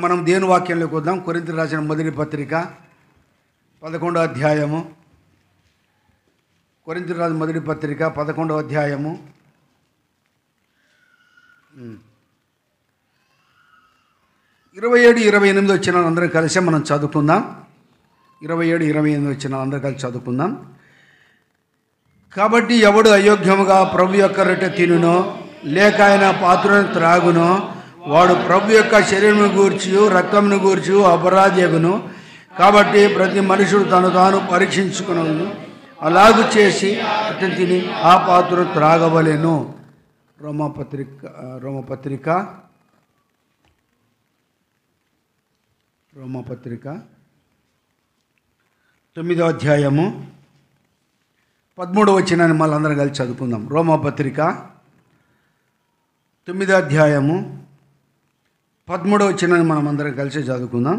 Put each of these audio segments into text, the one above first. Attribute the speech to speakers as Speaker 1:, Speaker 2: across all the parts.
Speaker 1: మనం దేవుని వాక్యంలోకి వద్దాం. కొరింథీయులకు రాసిన మొదటి పత్రిక 11వ అధ్యాయము. కొరింథీయులకు రాసిన మొదటి పత్రిక 11వ అధ్యాయము 27-28 వచనాలు అందరం కలిసి మనం చదువుకుందాం. 27-28 వచనాలు అందరం కలిసి చదువుకుందాం. కాబట్టి ఎవడు అయోగ్యముగా ప్రభు యొక్క రొట్టె తినునో లేక ఆయన పాత్రను త్రాగునో వాడు ప్రభు యొక్క శరీరమును గూర్చి రక్తమును గూర్చి అపరాధియగును. కాబట్టి ప్రతి మనుషుడు తను తాను పరీక్షించుకును, అలాగు చేసి అతను తిని ఆ పాత్రను త్రాగవలెను. రోమపత్రిక 9వ అధ్యాయము 13వ వచనాన్ని మళ్ళీ అందరం కలిసి చదువుకుందాం. రోమపత్రిక 9వ అధ్యాయము 13వ వచనాన్ని మనం అందరం కలిసి చదువుకుందాం.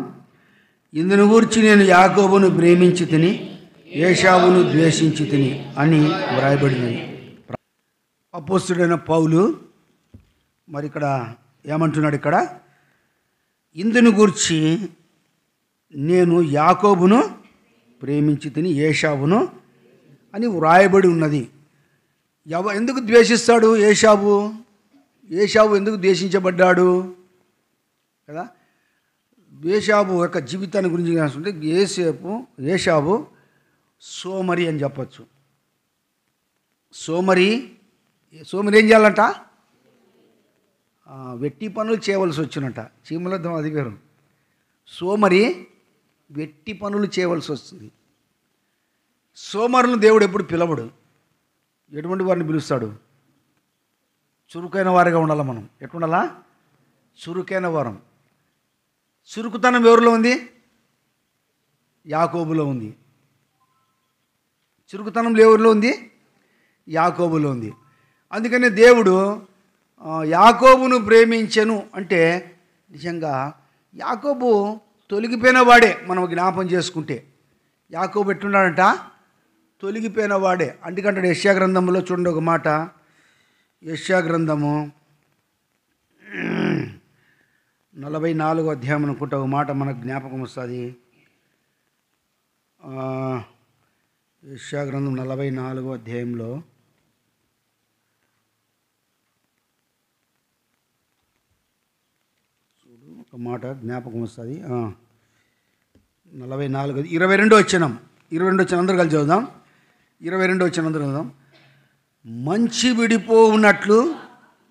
Speaker 1: ఇందును గూర్చి నేను యాకోబును ప్రేమించి తిని ఏశావును ద్వేషించి తిని అని వ్రాయబడినది. అపోస్తుడైన పౌలు మరి ఇక్కడ ఏమంటున్నాడు? ఇక్కడ ఇందును గూర్చి నేను యాకోబును ప్రేమించి తిని ఏశావును అని వ్రాయబడి ఉన్నది. ఎందుకు ద్వేషిస్తాడు ఏశావు? ఏశావు ఎందుకు ద్వేషించబడ్డాడు కదా? ఏశావు యొక్క జీవితాన్ని గురించి రాసుకుంటే ఏశావు సోమరి అని చెప్పచ్చు. సోమరి ఏం చేయాలంట? వెట్టి పనులు చేయవలసి వచ్చినట. చీమలద్దం అది వేరు. సోమరి వెట్టి పనులు చేయవలసి వస్తుంది. సోమరులను దేవుడు ఎప్పుడు పిలవడు. ఎటువంటి వారిని పిలుస్తాడు? చురుకైన వారిగా ఉండాలి మనం. ఎట్లుండాలా? చురుకైన వారం. చురుకుతనం ఎవరిలో ఉంది? యాకోబులో ఉంది. చురుకుతనం ఎవరిలో ఉంది? యాకోబులో ఉంది. అందుకనే దేవుడు యాకోబును ప్రేమించెను అంటే నిజంగా యాకోబు తొలగిపోయిన వాడే. మనం జ్ఞాపం చేసుకుంటే యాకోబు ఎట్టున్నాడంట? తొలగిపోయిన వాడే. అందుకంటాడు యెషయా గ్రంథంలో. చూడండి ఒక మాట, యెషయా గ్రంథము 44వ అధ్యాయం అనుకుంటా ఒక మాట మనకు జ్ఞాపకం వస్తుంది. యెషయా గ్రంథం 44వ అధ్యాయంలో చూడు ఒక మాట జ్ఞాపకం వస్తుంది. 44 22 వచనం అందరూ కలిసి చదువుదాం. 22 వచనం అందరూ చదువుదాం. మంచి విడిపోవునట్లు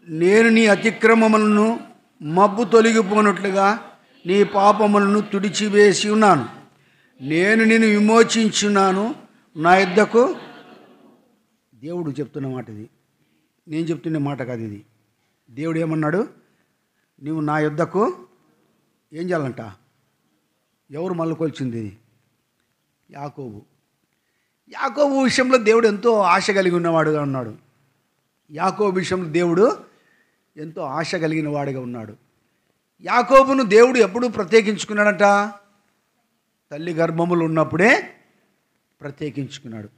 Speaker 1: నేను నీ అతిక్రమములను మబ్బు తొలగిపోనట్లుగా నీ పాపములను తుడిచివేసి ఉన్నాను. నేను నిన్ను విమోచించున్నాను. నా యొద్దకు, దేవుడు చెప్తున్న మాట ఇది, నేను చెప్తున్న మాట కాదు ఇది. దేవుడు ఏమన్నాడు? నువ్వు నా యొద్దకు ఏం చేయాలంట? ఎవరు మళ్ళకొల్చింది? యాకోబు. యాకోబు విషయంలో దేవుడు ఎంతో ఆశ కలిగి ఉన్నవాడుగా ఉన్నాడు. యాకోబు విషయంలో దేవుడు ఎంతో ఆశ కలిగిన వాడిగా ఉన్నాడు. యాకోబును దేవుడు ఎప్పుడు ప్రత్యేకించుకున్నాడంట? తల్లి గర్భములు ఉన్నప్పుడే ప్రత్యేకించుకున్నాడు.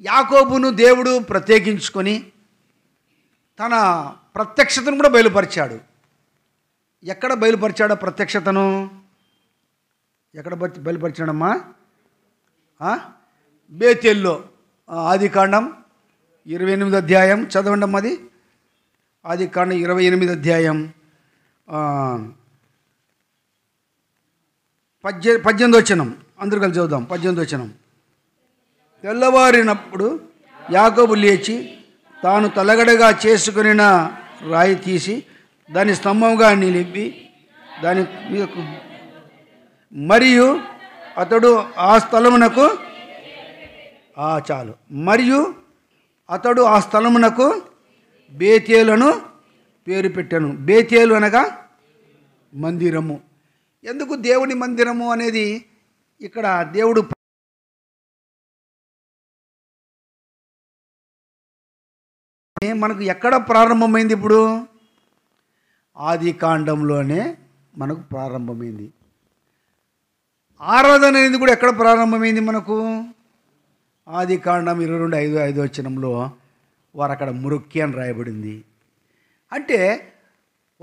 Speaker 1: యాకోబును దేవుడు ప్రత్యేకించుకొని తన ప్రత్యక్షతను కూడా బయలుపరిచాడు. ఎక్కడ బయలుపరిచాడో ప్రత్యక్షతను? ఎక్కడ బయలుపరిచాడమ్మా? బేతేల్లో. ఆదికాండం 28వ అధ్యాయం చదవండి అమ్మా. అది ఆదికాండం 28వ అధ్యాయం 18వ వచనం అందరూ కలిసి చదువుదాం. 18వ వచనం. తెల్లవారినప్పుడు యాకోబు లేచి తాను తలగడగా చేసుకుని రాయి తీసి దాని స్తంభంగా నిలిపి దాని మీద మరియు అతడు ఆ స్థలమునకు మరియు అతడు ఆ స్థలమునకు బేతేలును పేరు పెట్టాను. బేతేలు అనగా మందిరము. ఎందుకు దేవుని మందిరము అనేది? ఇక్కడ దేవుడు మనకు ఎక్కడ ప్రారంభమైంది? ఇప్పుడు ఆదికాండంలోనే మనకు ప్రారంభమైంది. ఆరాధన అనేది కూడా ఎక్కడ ప్రారంభమైంది మనకు? ఆదికాండం 22:5 వచనంలో వారు అక్కడ మురొక్కి అని రాయబడింది. అంటే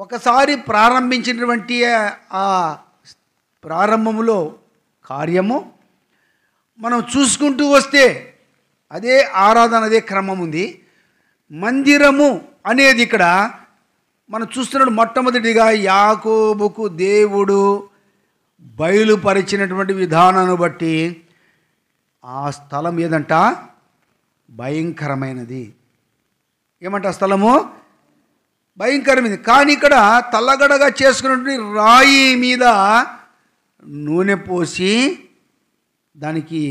Speaker 1: ఒకసారి ప్రారంభించినటువంటి ఆ ప్రారంభములో కార్యము మనం చూసుకుంటూ వస్తే అదే ఆరాధన, అదే క్రమం ఉంది. మందిరము అనేది ఇక్కడ మనం చూస్తున్నప్పుడు మొట్టమొదటిగా యాకోబుకు దేవుడు బయలుపరిచినటువంటి విధానాన్ని బట్టి ఆ స్థలం ఏదంట? భయంకరమైనది. ఏమంట ఆ స్థలము? భయంకరమైనది. కానీ ఇక్కడ తల్లగడగా చేసుకున్నటువంటి రాయి మీద నూనె పోసి దానికి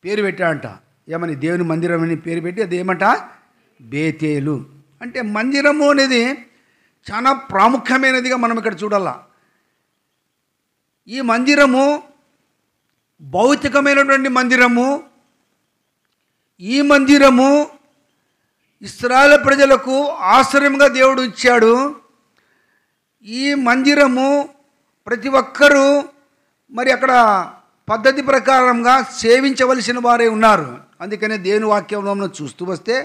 Speaker 1: పేరు పెట్టాడంట. ఏమని? దేవుని మందిరం అని పేరు పెట్టి అది ఏమంట? బేతేలు. అంటే మందిరము అనేది చాలా ప్రాముఖ్యమైనదిగా మనం ఇక్కడ చూడాలా. ఈ మందిరము భౌతికమైనటువంటి మందిరము. ఈ మందిరము ఇశ్రాయేలు ప్రజలకు ఆశ్రయంగా దేవుడు ఇచ్చాడు. ఈ మందిరము ప్రతి ఒక్కరూ మరి అక్కడ పద్ధతి ప్రకారంగా సేవించవలసిన వారే ఉన్నారు. అందుకనే దేవుని వాక్యంలో మనం చూస్తూ వస్తే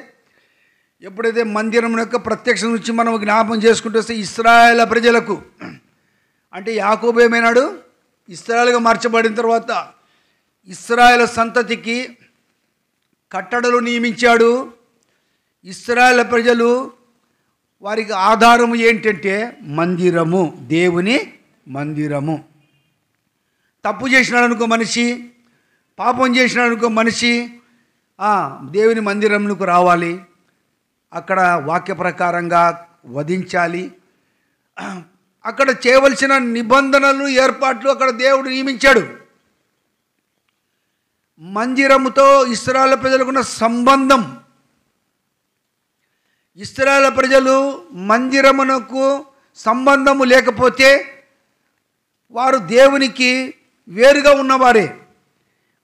Speaker 1: ఎప్పుడైతే మందిరం యొక్క ప్రత్యక్షం నుంచి మనం జ్ఞాపం చేసుకుంటూ వస్తే ఇశ్రాయేలు ప్రజలకు అంటే యాకోబు ఏమైనాడు? ఇశ్రాయేలుగా మార్చబడిన తర్వాత ఇశ్రాయేలు సంతతికి కట్టడలు నియమించాడు. ఇశ్రాయేలు ప్రజలు వారికి ఆధారము ఏంటంటే మందిరము, దేవుని మందిరము. తప్పు చేసినాడు అనుకో మనిషి, పాపం చేసినాడు అనుకో మనిషి, దేవుని మందిరంకు రావాలి, అక్కడ వాక్య ప్రకారంగా వధించాలి, అక్కడ చేయవలసిన నిబంధనలు ఏర్పాట్లు అక్కడ దేవుడు నియమించాడు. మందిరముతో ఇశ్రాయేలు ప్రజలకున్న సంబంధం, ఇశ్రాయేలు ప్రజలు మందిరమునకు సంబంధము లేకపోతే వారు దేవునికి వేరుగా ఉన్నవారే.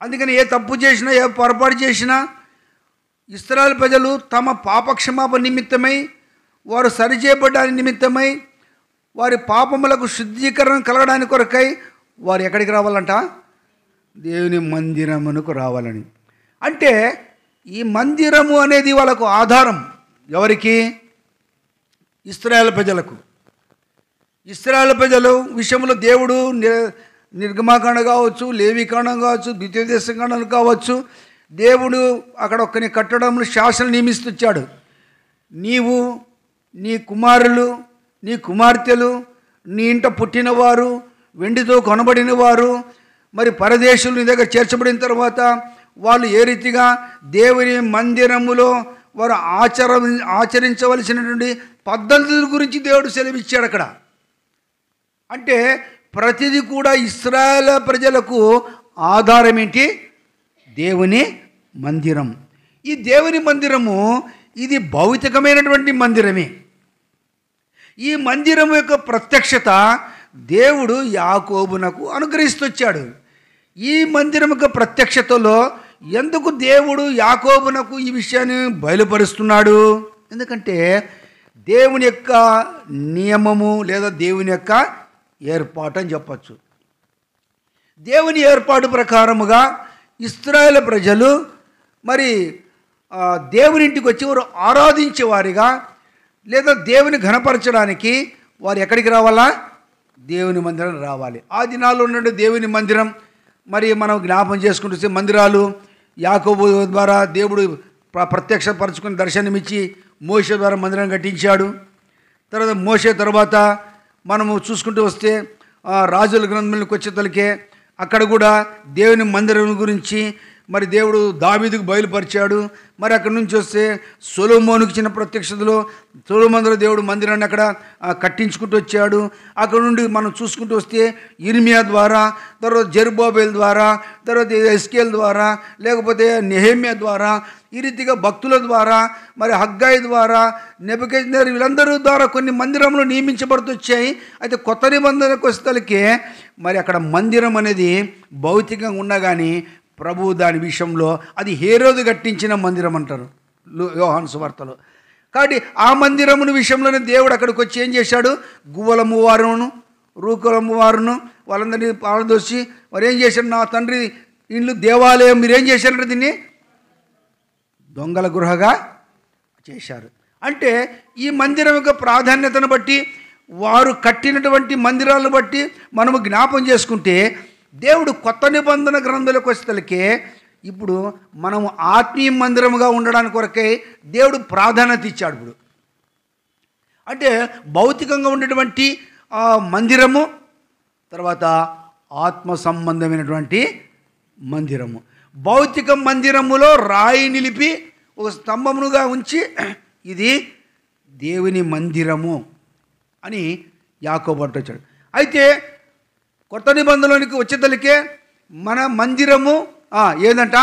Speaker 1: అందుకని ఏ తప్పు చేసినా, ఏ పొరపాటు చేసినా ఇశ్రాయేలు ప్రజలు తమ పాపక్షమాపణ నిమిత్తమై, వారు సరిచేయబడ్డానికి నిమిత్తమై, వారి పాపములకు శుద్ధీకరణ కలగడానికి కొరకై వారు ఎక్కడికి రావాలంట? దేవుని మందిరమునకు రావాలని. అంటే ఈ మందిరము అనేది వాళ్ళకు ఆధారం. ఎవరికి? ఇశ్రాయేలు ప్రజలకు. ఇశ్రాయేలు ప్రజలు విషయంలో దేవుడు నిర్గమాకాండ కావచ్చు, లేవికాండం కావచ్చు, ద్వితీయోపదేశకాండం కావచ్చు, దేవుడు అక్కడ ఒక్కని కట్టడంలో శాసనం నియమిస్తున్నాడు. నీవు, నీ కుమారులు, నీ కుమార్తెలు, నీ ఇంట పుట్టినవారు, వెండితో కొనబడిన వారు, మరి పరదేశులు నీ దగ్గర చేర్చబడిన తర్వాత వాళ్ళు ఏ రీతిగా దేవుని మందిరములో వారు ఆచరించవలసినటువంటి పద్ధతుల గురించి దేవుడు సెలవిచ్చాడు అక్కడ. అంటే ప్రతిదీ కూడా ఇశ్రాయేలు ప్రజలకు ఆధారం ఏంటి? దేవుని మందిరం. ఈ దేవుని మందిరము ఇది భౌతికమైనటువంటి మందిరమే. ఈ మందిరం యొక్క ప్రత్యక్షత దేవుడు యాకోబునకు అనుగ్రహిస్తొచ్చాడు. ఈ మందిరం యొక్క ప్రత్యక్షతలో ఎందుకు దేవుడు యాకోబునకు ఈ విషయాన్ని బయలుపరుస్తున్నాడు? ఎందుకంటే దేవుని యొక్క నియమము లేదా దేవుని యొక్క ఏర్పాటు అని చెప్పచ్చు. దేవుని ఏర్పాటు ప్రకారముగా ఇశ్రాయేలు ప్రజలు మరి దేవుని ఇంటికి వచ్చి వారు ఆరాధించేవారిగా లేదా దేవుని ఘనపరచడానికి వారు ఎక్కడికి రావాలా? దేవుని మందిరం రావాలి. ఆ దినాల్లో ఉన్నటువంటి దేవుని మందిరం మరి మనం జ్ఞాపం చేసుకుంటూ మందిరాలు యాకోబు ద్వారా దేవుడు ప్రత్యక్షపరచుకుని దర్శనమిచ్చి మోషే ద్వారా మందిరం కట్టించాడు. తర్వాత మోషే తర్వాత మనము చూసుకుంటూ వస్తే రాజుల గ్రంథంలోకి వచ్చేతలకే అక్కడ కూడా దేవుని మందిరం గురించి మరి దేవుడు దావీదుకు బయలుపరిచాడు. మరి అక్కడి నుంచి వస్తే సొలొమోనుకు ఇచ్చిన ప్రత్యక్షతలో సొలొమోనులో దేవుడు మందిరాన్ని అక్కడ కట్టించుకుంటూ వచ్చాడు. అక్కడ నుండి మనం చూసుకుంటూ వస్తే ఇర్మియా ద్వారా, తర్వాత జెరుబ్బాబెల్ ద్వారా, తర్వాత ఎస్కేల్ ద్వారా, లేకపోతే నెహెమ్యా ద్వారా, ఈ రీతిగా భక్తుల ద్వారా, మరి హగ్గాయి ద్వారా, నెబుకద్నెజర్ వీళ్ళందరూ ద్వారా కొన్ని మందిరములు నియమించబడుతూ వచ్చాయి. అయితే కొత్త నిబంధనకు వస్తలకే మరి అక్కడ మందిరం అనేది భౌతికంగా ఉన్నా కానీ ప్రభు దాని విషయంలో అది హేరోదు కట్టించిన మందిరం అంటారు యోహాను సువార్తలో. కాబట్టి ఆ మందిరముని విషయంలోనే దేవుడు అక్కడికి వచ్చి ఏం చేశాడు? గువ్వలమ్మ వారును, రూకలమ్మ వారును వాళ్ళందరినీ పారదోసి వారు ఏం చేశారు? నా తండ్రి ఇల్లు దేవాలయం మీరేం చేశారంటే దీన్ని దొంగల గృహగా చేశారు. అంటే ఈ మందిరం యొక్క ప్రాధాన్యతను బట్టి వారు కట్టినటువంటి మందిరాలను బట్టి మనము జ్ఞాపం చేసుకుంటే, దేవుడు కొత్త నిబంధన గ్రంథాలకు వచ్చేసరికి ఇప్పుడు మనము ఆత్మీయ మందిరముగా ఉండడానికి కొరకై దేవుడు ప్రాధాన్యత ఇచ్చాడు. ఇప్పుడు అంటే భౌతికంగా ఉండేటువంటి మందిరము, తర్వాత ఆత్మ సంబంధమైనటువంటి మందిరము. భౌతిక మందిరములో రాయి నిలిపి ఒక స్తంభమునుగా ఉంచి ఇది దేవుని మందిరము అని యాకోబు అంటాడు. అయితే కొత్త నిబంధనలోనికి వచ్చేతలకే మన మందిరము ఏదంట?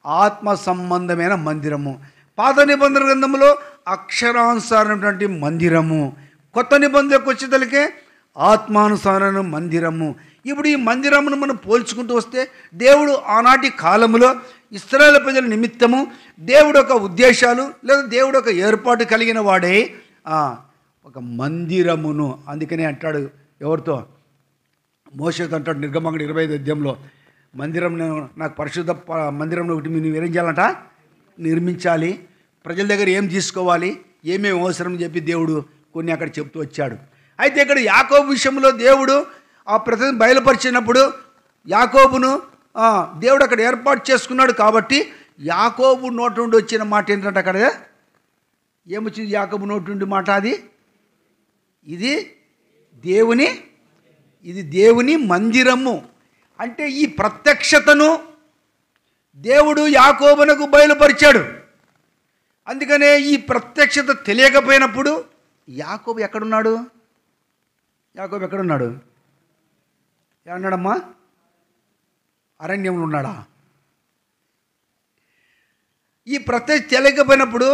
Speaker 1: ఆత్మ సంబంధమైన మందిరము. పాత నిబంధన గ్రంథంలో అక్షరానుసారమైనటువంటి మందిరము. కొత్త నిబంధనకు వచ్చేతలకే ఆత్మానుసారమైన మందిరము. ఇప్పుడు ఈ మందిరమును మనం పోల్చుకుంటూ వస్తే, దేవుడు ఆనాటి కాలములో ఇశ్రాయేలు ప్రజల నిమిత్తము దేవుడు ఒక ఉద్దేశాలు లేదా దేవుడు ఒక ఏర్పాటు కలిగిన వాడే ఒక మందిరమును. అందుకనే అంటాడు ఎవరితో? మోషేతో అంటాడు నిర్గమాకాండం 25 అధ్యాయంలో, మందిరం నాకు పరిశుద్ధ మందిరం ఒకటి మీరు ఏం చేయాలంట? నిర్మించాలి. ప్రజల దగ్గర ఏం తీసుకోవాలి, ఏమేమి అవసరం అని చెప్పి దేవుడు కొన్ని అక్కడ చెప్తూ వచ్చాడు. అయితే ఇక్కడ యాకోబు విషయంలో దేవుడు ఆ ప్రతి బయలుపరిచినప్పుడు యాకోబును దేవుడు అక్కడ ఏర్పాటు చేసుకున్నాడు. కాబట్టి యాకోబు నోటి నుండి వచ్చిన మాట ఏంటంటే, అక్కడ ఏమొచ్చింది యాకోబు నోటి నుండి మాట? ఇది దేవుని మందిరము. అంటే ఈ ప్రత్యక్షతను దేవుడు యాకోబునకు బయలుపరిచాడు. అందుకనే ఈ ప్రత్యక్షత తెలియకపోయినప్పుడు యాకోబు ఎక్కడున్నాడు? ఏమన్నాడమ్మా? అరణ్యంలో ఉన్నాడా? ఈ ప్రత్యక్ష తెలియకపోయినప్పుడు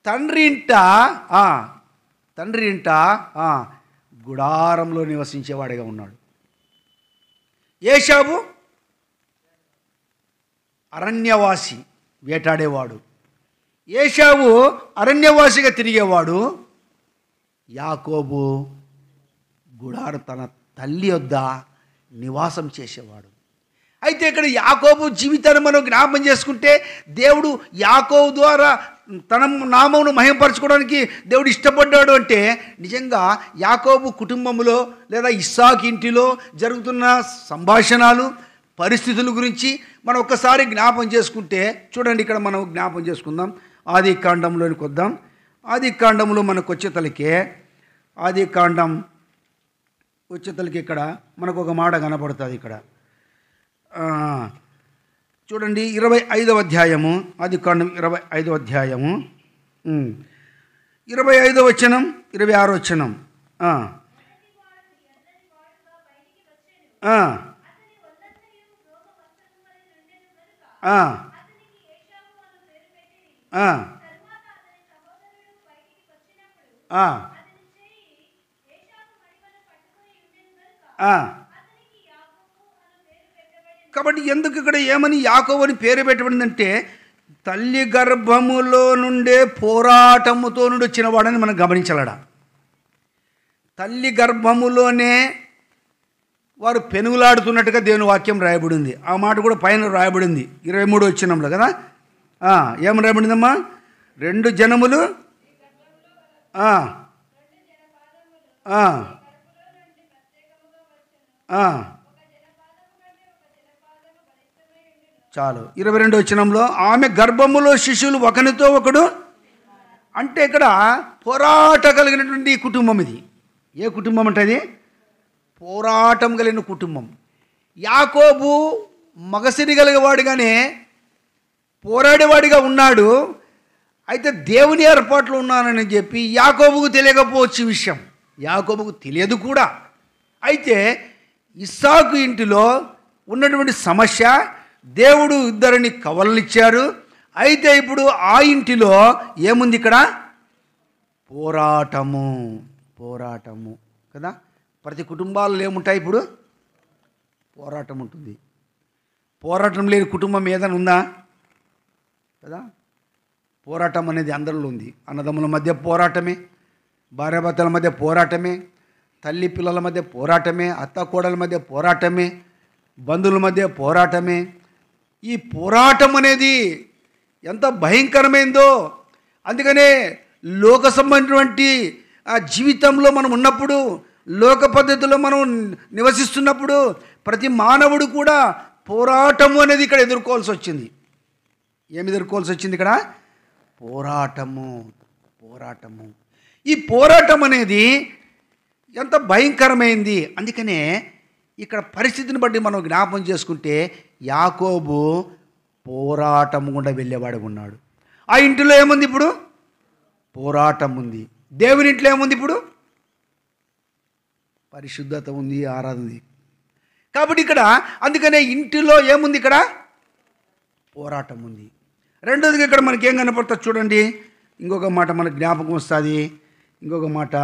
Speaker 1: తండ్రి ఇంట గుడారంలో నివసించేవాడిగా ఉన్నాడు. ఏశావు అరణ్యవాసి, వేటాడేవాడు. ఏశావు అరణ్యవాసిగా తిరిగేవాడు. యాకోబు గుడారం తన తల్లి వద్ద నివాసం చేసేవాడు. అయితే ఇక్కడ యాకోబు జీవితాన్ని మనం జ్ఞాపం చేసుకుంటే, దేవుడు యాకోబు ద్వారా తన నామమును మహిమపరచుకోవడానికి దేవుడు ఇష్టపడ్డాడు. అంటే నిజంగా యాకోబు కుటుంబంలో లేదా ఇస్సాకు ఇంటిలో జరుగుతున్న సంభాషణలు, పరిస్థితుల గురించి మనం ఒక్కసారి జ్ఞాపం చేసుకుంటే, చూడండి ఇక్కడ మనం జ్ఞాపం చేసుకుందాం. ఆది కాండంలోనికి వద్దాం. ఆది కాండంలో మనకు వచ్చేతలకే ఇక్కడ మనకు ఒక మాట కనపడుతుంది. ఇక్కడ చూడండి 25వ అధ్యాయము, ఆది కాండం 25వ అధ్యాయము 25వ వచనం 26వ వచనం. కాబట్టి ఎందుకు ఇక్కడ ఏమని యాకోబు అని పేరు పెట్టబడిందంటే, తల్లి గర్భములో నుండే పోరాటముతో నుండి వచ్చిన వాడని మనం గమనించాలడ. తల్లి గర్భములోనే వారు పెనుగులాడుతున్నట్టుగా దేవుని వాక్యం రాయబడింది. ఆ మాట కూడా పైన రాయబడింది 23వ వచనంలో కదా. ఏమని రాయబడిందమ్మా? 2 జనములు చాలు. 22వ వచనంలో ఆమె గర్భములో శిశువులు ఒకనితో ఒకడు. అంటే ఇక్కడ పోరాట కలిగినటువంటి కుటుంబం ఇది. ఏ కుటుంబం అంటే అది? పోరాటం కలిగిన కుటుంబం. యాకోబు మగసిరి కలిగేవాడుగానే పోరాడేవాడిగా ఉన్నాడు. అయితే దేవుని ఏర్పాట్లు ఉన్నానని చెప్పి యాకోబుకు తెలియకపోవచ్చు విషయం. యాకోబుకు తెలియదు కూడా. అయితే ఇస్సాకు ఇంటిలో ఉన్నటువంటి సమస్య, దేవుడు ఇద్దరిని కవలనిచ్చారు. అయితే ఇప్పుడు ఆ ఇంటిలో ఏముంది? ఇక్కడ పోరాటము కదా. ప్రతి కుటుంబాల్లో ఏముంటాయి? ఇప్పుడు పోరాటం ఉంటుంది. పోరాటం లేని కుటుంబం ఏదైనా ఉందా కదా? పోరాటం అనేది అందరిలో ఉంది. అన్నదమ్ముల మధ్య పోరాటమే, భార్యాభర్తల మధ్య పోరాటమే, తల్లి పిల్లల మధ్య పోరాటమే, అత్త కోడల మధ్య పోరాటమే, బంధువుల మధ్య పోరాటమే. ఈ పోరాటం అనేది ఎంత భయంకరమైందో. అందుకనే లోక సంబంధించినటువంటి ఆ జీవితంలో మనం ఉన్నప్పుడు, లోక పద్ధతిలో మనం నివసిస్తున్నప్పుడు ప్రతి మానవుడు కూడా పోరాటము అనేది ఇక్కడ ఎదుర్కోవాల్సి వచ్చింది. ఏమి ఎదుర్కోవాల్సి వచ్చింది ఇక్కడ? పోరాటము. ఈ పోరాటం అనేది ఎంత భయంకరమైంది. అందుకనే ఇక్కడ పరిస్థితిని బట్టి మనం జ్ఞాపం చేసుకుంటే యాకోబు పోరాటం గుండా వెళ్ళేవాడు ఉన్నాడు. ఆ ఇంటిలో ఏముంది ఇప్పుడు? పోరాటం ఉంది. దేవుని ఇంట్లో ఏముంది ఇప్పుడు? పరిశుద్ధత ఉంది, ఆరాధన ఉంది. కాబట్టి ఇక్కడ అందుకనే ఇంటిలో ఏముంది? ఇక్కడ పోరాటం ఉంది. రెండోదిగా ఇక్కడ మనకి ఏం కనపడుతుంది చూడండి. ఇంకొక మాట మనకు జ్ఞాపకం వస్తుంది. ఇంకొక మాట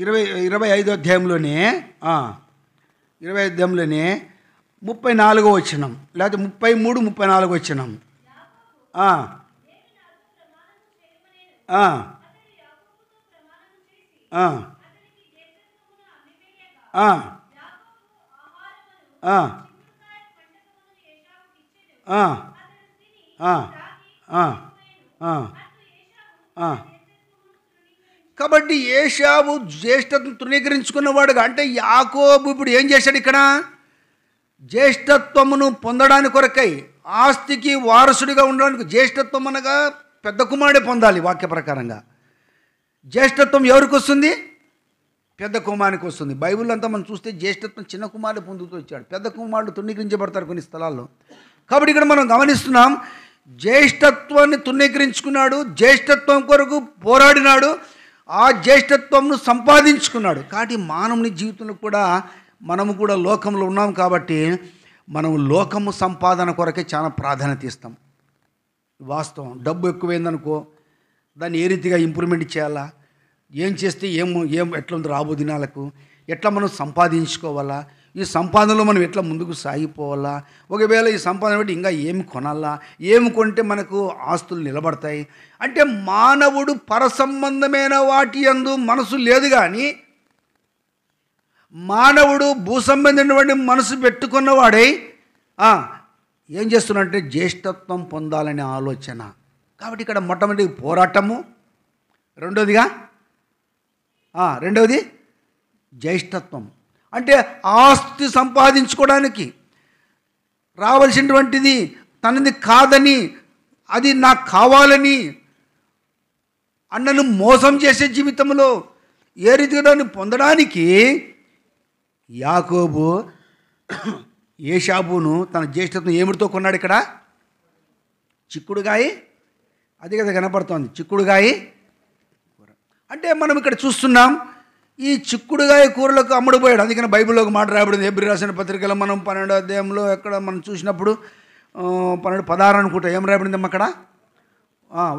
Speaker 1: 25వ అధ్యాయంలోనే 20వ అధ్యాయంలోనే 34వ వచనం, లేకపోతే 33, 34 వచనం. కాబట్టి ఏశావు జ్యేష్ఠత్వం తృణీకరించుకున్నవాడుగా, అంటే యాకోబు ఇప్పుడు ఏం చేశాడు? ఇక్కడ జ్యేష్ఠత్వమును పొందడానికి కొరకై, ఆస్తికి వారసుడిగా ఉండడానికి, జ్యేష్ఠత్వం అనగా పెద్ద కుమారుడే పొందాలి వాక్య ప్రకారంగా. జ్యేష్ఠత్వం ఎవరికి వస్తుంది? పెద్ద కుమారునికి వస్తుంది. బైబిల్ అంతా మనం చూస్తే జ్యేష్ఠత్వం చిన్న కుమారుడు పొందుతూ వచ్చాడు. పెద్ద కుమారుడు తృణీకరించబడతారు కొన్ని స్థలాల్లో. కాబట్టి ఇక్కడ మనం గమనిస్తున్నాం, జ్యేష్ఠత్వాన్ని తృణీకరించుకున్నాడు, జ్యేష్ఠత్వం కొరకు పోరాడినాడు, ఆ జ్యేష్ఠత్వంను సంపాదించుకున్నాడు. కాబట్టి మానవుని జీవితంలో కూడా మనము కూడా లోకంలో ఉన్నాం కాబట్టి మనం లోకము సంపాదన కొరకే చాలా ప్రాధాన్యత ఇస్తాం. వాస్తవం. డబ్బు ఎక్కువైందనుకో దాన్ని ఏ రీతిగా ఇంప్రూవ్మెంట్ చేయాలా, ఏం చేస్తే ఎట్లా ఉంది రాబో దినాలకు, ఎట్లా మనం సంపాదించుకోవాలా, ఈ సంపాదనలో మనం ఎట్లా ముందుకు సాగిపోవాలా, ఒకవేళ ఈ సంపాదన బట్టి ఇంకా ఏమి కొనాలా, ఏమి కొంటే మనకు ఆస్తులు నిలబడతాయి. అంటే మానవుడు పరసంబంధమైన వాటి యందు మనసు లేదు, కానీ మానవుడు భూసంబంధమైనటువంటి మనసు పెట్టుకున్నవాడై ఏం చేస్తున్నాడంటే జ్యేష్ఠత్వం పొందాలనే ఆలోచన. కాబట్టి ఇక్కడ మొట్టమొదటి పోరాటము, రెండవది జ్యేష్ఠత్వం. అంటే ఆస్తి సంపాదించుకోవడానికి రావాల్సినటువంటిది తనది కాదని, అది నాకు కావాలని అన్నను మోసం చేసే జీవితంలో ఏ రీతిగా దాన్ని పొందడానికి యాకోబు ఏశాబును తన జ్యేష్ఠత్వం ఏమిటితో కొన్నాడు? ఇక్కడ చిక్కుడుగాయ, అది కదా కనపడుతోంది, చిక్కుడుగాయ. అంటే మనం ఇక్కడ చూస్తున్నాం, ఈ చిక్కుడుగాయ కూరలకు అమ్ముడుపోయాడు. అందుకని బైబిల్లో ఒక మాట రాయబడింది, హెబ్రీ రాసిన పత్రికలో మనం 12వ అధ్యాయంలో ఎక్కడ మనం చూసినప్పుడు 12:16 అనుకుంటా, ఏం రాయబడిందమ్మా అక్కడ?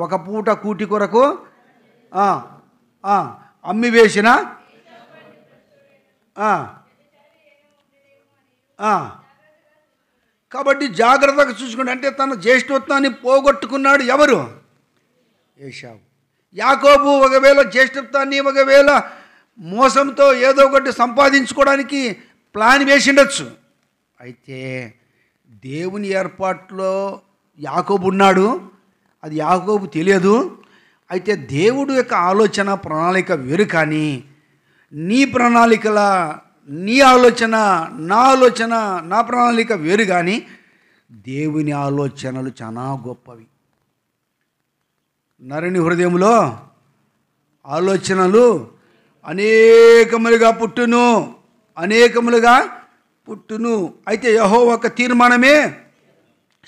Speaker 1: ఒక పూట కూటి కొరకు అమ్మి వేసిన కాబట్టి జాగ్రత్తగా చూసుకోండి. అంటే తన జ్యేష్ఠత్వాన్ని పోగొట్టుకున్నాడు ఎవరు? ఏశావు. యాకోబు ఒకవేళ జ్యేష్ఠత్వాన్ని ఒకవేళ మోసంతో ఏదో ఒకటి సంపాదించుకోవడానికి ప్లాన్ వేసిండొచ్చు. అయితే దేవుని ఏర్పాట్లో యాకోబు ఉన్నాడు, అది యాకోబు తెలియదు. అయితే దేవుడు యొక్క ఆలోచన ప్రణాళిక వేరు, కానీ నీ ప్రణాళికల, నీ ఆలోచన, నా ఆలోచన, నా ప్రణాళిక వేరు, కానీ దేవుని ఆలోచనలు చాలా గొప్పవి. నరుని హృదయంలో ఆలోచనలు అనేకములుగా పుట్టును. అయితే యెహోవా యొక్క తీర్మానమే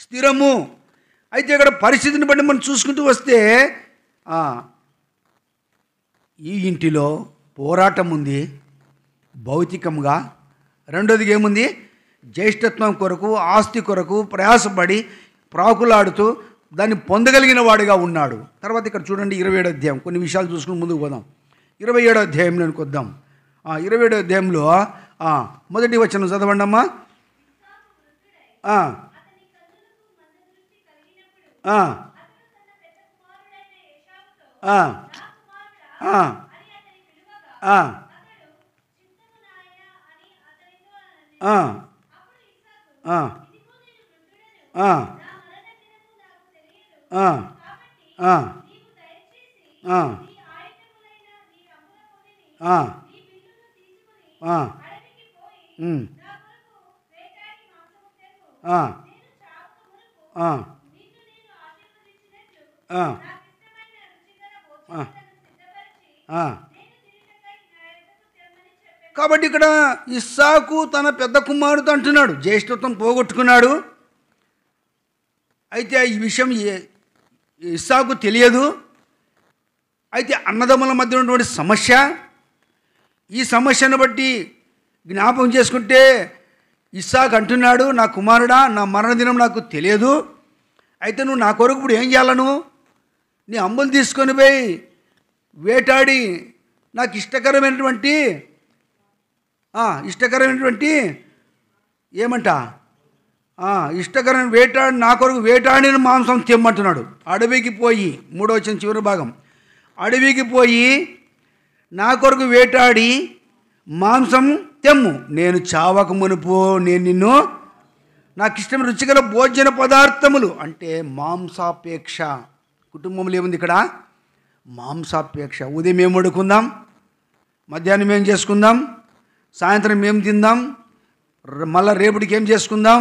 Speaker 1: స్థిరము. అయితే ఇక్కడ పరిస్థితిని బట్టి మనం చూసుకుంటూ వస్తే ఈ ఇంటిలో పోరాటం ఉంది భౌతికంగా. రెండోదిగా ఏముంది? జ్యేష్ఠత్వం కొరకు, ఆస్తి కొరకు ప్రయాసపడి ప్రాకులాడుతూ దాన్ని పొందగలిగిన వాడిగా ఉన్నాడు. తర్వాత ఇక్కడ చూడండి 27వ అధ్యాయం, కొన్ని విషయాలు చూసుకుని ముందుకు పోదాం. 27వ అధ్యాయంలోనికి వద్దాం. 27వ అధ్యాయంలో మొదటి వచనం చదవండి అమ్మా. ఆ, ఆ, ఆ, ఆ, ఉమ్, ఆ, ఆ, ఆ, ఆ, ఆ. కాబట్టి ఇక్కడ ఇస్సాకు తన పెద్ద కుమారుడు అంటున్నాడు, జ్యేష్ఠత్వం పోగొట్టుకున్నాడు. అయితే ఈ విషయం ఇస్సాకు తెలియదు. అయితే అన్నదమ్ముల మధ్య ఉన్నటువంటి సమస్య, ఈ సమస్యను బట్టి జ్ఞాపకం చేసుకుంటే ఇస్సాకు అంటున్నాడు, నా కుమారుడా, నా మరణదినం నాకు తెలియదు. అయితే నువ్వు నా కొరకు ఇప్పుడు ఏం చేయాలను? నీ అంబులు తీసుకొని పోయి వేటాడి నాకు ఇష్టకరమైనటువంటి ఏమంట ఇష్టకరమైన వేటాడి నా కొరకు వేటాడిన మాంసం తెమ్మంటున్నాడు. అడవికి పోయి, 3వ వచనం చివరి భాగం, అడవికి పోయి నా కొరకు వేటాడి మాంసం తెమ్ము, నేను చావక మునుపు నేను నిన్ను నాకు ఇష్టమైన రుచిగల భోజన పదార్థములు, అంటే మాంసాపేక్ష. కుటుంబంలో ఏముంది ఇక్కడ? మాంసాపేక్ష. ఉదయం ఏం వండుకుందాం, మధ్యాహ్నం ఏం చేసుకుందాం, సాయంత్రం ఏం తిందాం, మళ్ళీ రేపటికి ఏం చేసుకుందాం.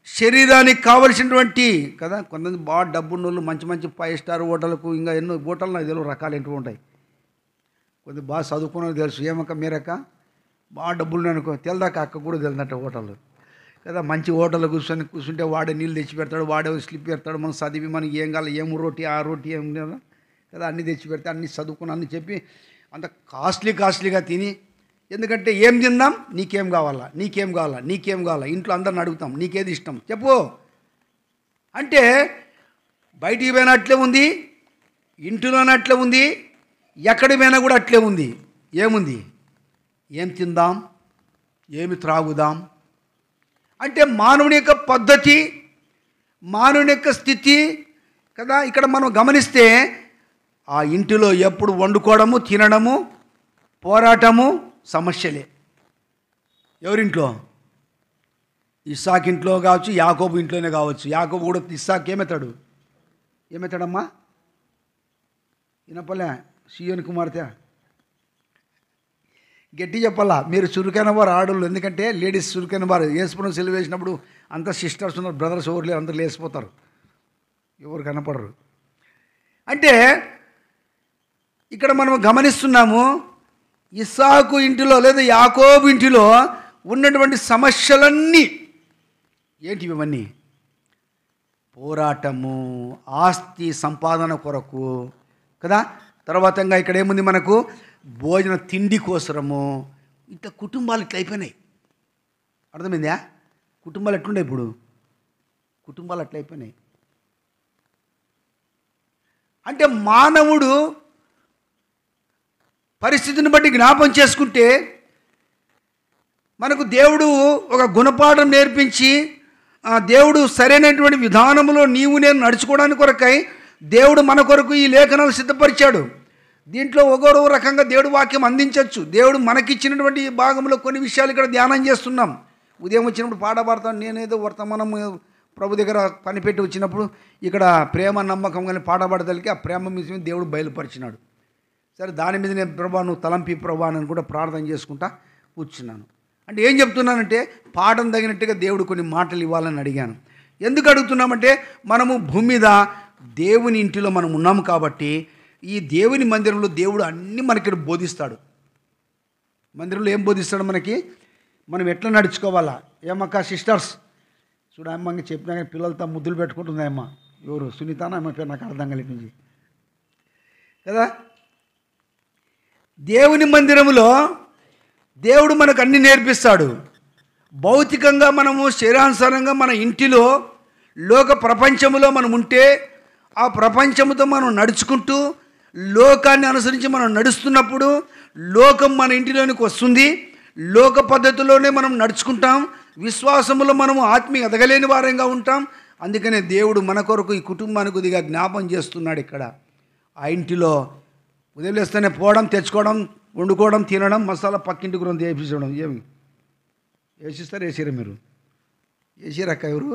Speaker 1: శరీరానికి కావలసినటువంటి కదా. కొంతమంది బాగా డబ్బున్న వాళ్ళు మంచి మంచి 5 స్టార్ హోటళ్ళకు, ఇంకా ఎన్నో హోటళ్ళు నాకు తెలియదు రకాలు ఏంటో ఉంటాయి. కొద్దిగా బాగా చదువుకున్నది తెలుసు, ఏమక్క మీరక్క బాగా డబ్బులు అనుకో, తెలదాకా అక్క కూడా తెలియదంట హోటళ్ళు కదా. మంచి హోటల్లో కూర్చుంటే వాడే నీళ్ళు తెచ్చి పెడతాడు, వాడే స్లిప్ పెడతాడు. మనం చదివి మనకి ఏం కావాలి, ఏం రోటీ ఆ రోటీ ఏం కదా అన్నీ తెచ్చి పెడితే అన్నీ చదువుకుని అన్నీ చెప్పి అంత కాస్ట్లీగా తిని, ఎందుకంటే ఏం తిందాం, నీకేం కావాలా, నీకేం కావాలా, నీకేం కావాలా, ఇంట్లో అందరిని అడుగుతాం, నీకేది ఇష్టం చెప్పు అంటే, బయటికి పోయినా అట్లే ఉంది, ఇంటిలోనే అట్లే ఉంది, ఎక్కడికి పోయినా కూడా అట్లే ఉంది. ఏముంది? ఏం తిందాం, ఏమి త్రాగుదాం అంటే మానవుని యొక్క పద్ధతి, మానవుని యొక్క స్థితి కదా. ఇక్కడ మనం గమనిస్తే ఆ ఇంటిలో ఎప్పుడు వండుకోవడము, తినడము, పోరాటము, సమస్యలే. ఎవరింట్లో? ఇస్సాకు ఇంట్లో కావచ్చు, యాకోబు ఇంట్లోనే కావచ్చు. యాకోబు కూడా ఇస్సాకు ఏమెత్తాడమ్మా? వినపలే సీయోని కుమార్తె, గట్టి చెప్పాలా? మీరు చురుకైన వారు ఆడోళ్ళు, ఎందుకంటే లేడీస్ చురుకైన వారు. వేసుకుని సెలవు వేసినప్పుడు అంత సిస్టర్స్ ఉన్నారు, బ్రదర్స్ ఎవరు లేరు, అందరూ లేసిపోతారు, ఎవరు కనపడరు. అంటే ఇక్కడ మనం గమనిస్తున్నాము, ఇస్సాకు ఇంటిలో లేదా యాకోబు ఇంటిలో ఉన్నటువంటి సమస్యలన్నీ ఏంటి? ఇవన్నీ పోరాటము, ఆస్తి సంపాదన కొరకు కదా. తర్వాతంగా ఇక్కడ ఏముంది మనకు? భోజన తిండి కోసరము. ఇట్లా కుటుంబాలు ఇట్లా అయిపోయినాయి. అర్థమైందా? కుటుంబాలు ఎట్లుండే ఇప్పుడు? కుటుంబాలు అట్లా అయిపోయినాయి. అంటే మానవుడు పరిస్థితిని బట్టి జ్ఞాపం చేసుకుంటే మనకు దేవుడు ఒక గుణపాఠం నేర్పించి, దేవుడు సరైనటువంటి విధానంలో నీవు నేను నడుచుకోవడానికి కొరకై దేవుడు మన కొరకు ఈ లేఖనాలు సిద్ధపరిచాడు. దీంట్లో ఒక్కొక్క రకంగా దేవుడు వాక్యం అందించవచ్చు. దేవుడు మనకిచ్చినటువంటి భాగంలో కొన్ని విషయాలు ఇక్కడ ధ్యానం చేస్తున్నాం. ఉదయం వచ్చినప్పుడు పాట పాడతాను, నేనేదో వర్తమానం ప్రభు దగ్గర పనిపెట్టి వచ్చినప్పుడు ఇక్కడ ప్రేమ నమ్మకం కానీ పాట పాడదలికి ఆ ప్రేమ మీద దేవుడు బయలుపరిచినాడు. సరే, దాని మీద నేను ప్రభా నువ్వు తలంపి ప్రభా అని కూడా ప్రార్థన చేసుకుంటా కూర్చున్నాను. అంటే ఏం చెప్తున్నానంటే, పాఠం తగినట్టుగా దేవుడు కొన్ని మాటలు ఇవ్వాలని అడిగాను. ఎందుకు అడుగుతున్నామంటే, మనము భూమి మీద దేవుని ఇంటిలో మనం ఉన్నాము కాబట్టి ఈ దేవుని మందిరంలో దేవుడు అన్నీ మనకి బోధిస్తాడు. మందిరంలో ఏం బోధిస్తాడు మనకి? మనం ఎట్లా నడుచుకోవాలా. ఏమక్క సిస్టర్స్ చూడ అమ్మ చెప్పినా కానీ పిల్లలతో ముద్దులు పెట్టుకుంటుంది అమ్మ. ఎవరు? సునీతానా అమ్మ పేరు నాకు అర్థం కలిపించి కదా. దేవుని మందిరంలో దేవుడు మనకు అన్ని నేర్పిస్తాడు. భౌతికంగా మనము శరీరానుసారంగా మన ఇంటిలో లోక ప్రపంచంలో మనం ఉంటే, ఆ ప్రపంచంతో మనం నడుచుకుంటూ లోకాన్ని అనుసరించి మనం నడుస్తున్నప్పుడు లోకం మన ఇంటిలోనికి వస్తుంది. లోక పద్ధతిలోనే మనం నడుచుకుంటాం. విశ్వాసములో మనము ఆత్మీయ ఎదగలేని వారంగా ఉంటాం. అందుకనే దేవుడు మన కొరకు ఈ కుటుంబానికి కొద్దిగా జ్ఞాపం చేస్తున్నాడు. ఇక్కడ ఆ ఇంటిలో ఉదయం లేస్తేనే పోవడం, తెచ్చుకోవడం, వండుకోవడం, తినడం, మసాలా పక్కింటికి రెండు వేపించడం. ఏమి వేసిస్తారు? వేసిరా మీరు? వేసిరక్క ఎవరు?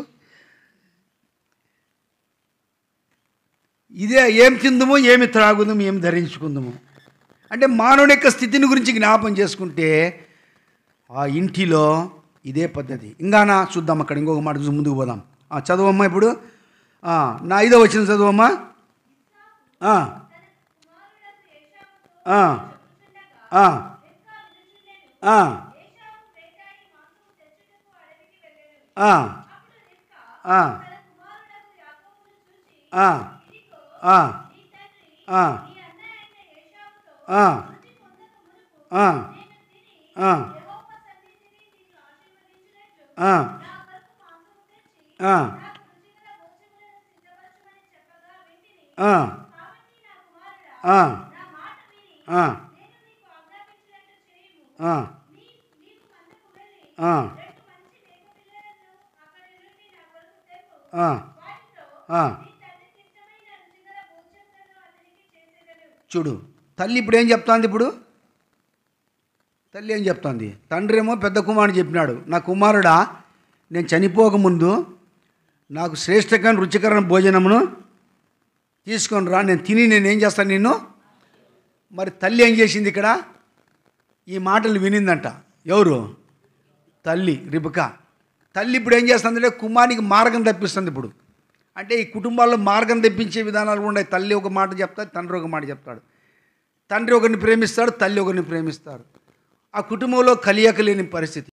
Speaker 1: ఇదే ఏం తిందుము, ఏమి త్రాగుదాము, ఏమి ధరించుకుందాము. అంటే మానవుని యొక్క స్థితిని గురించి జ్ఞాపం చేసుకుంటే ఆ ఇంటిలో ఇదే పద్ధతి. ఇంకానా చూద్దాం, అక్కడ ఇంకొక మాట చూసి ముందుకు పోదాం. చదవమ్మా ఇప్పుడు నా 5వ వచనం చదవమ్మా. చూడు, తల్లి ఇప్పుడు ఏం చెప్తాంది? ఇప్పుడు తల్లి ఏం చెప్తాంది? తండ్రి ఏమో పెద్ద కుమారుడు చెప్పినాడు, నా కుమారుడా, నేను చనిపోకముందు నాకు శ్రేష్టకరమైన రుచికరమైన భోజనమును తీసుకొని రా, నేను తిని నేనేం చేస్తాను నిన్ను. మరి తల్లి ఏం చేసింది ఇక్కడ? ఈ మాటలు వినిందంట. ఎవరు? తల్లి రిబకా. తల్లి ఇప్పుడు ఏం చేస్తుందంటే కుమారునికి మార్గం తప్పిస్తుంది. ఇప్పుడు అంటే ఈ కుటుంబాల్లో మార్గం తెప్పించే విధానాలు ఉన్నాయి. తల్లి ఒక మాట చెప్తాడు, తండ్రి ఒక మాట చెప్తాడు. తండ్రి ఒకరిని ప్రేమిస్తాడు, తల్లి ఒకరిని ప్రేమిస్తారు. ఆ కుటుంబంలో కలియక లేని పరిస్థితి.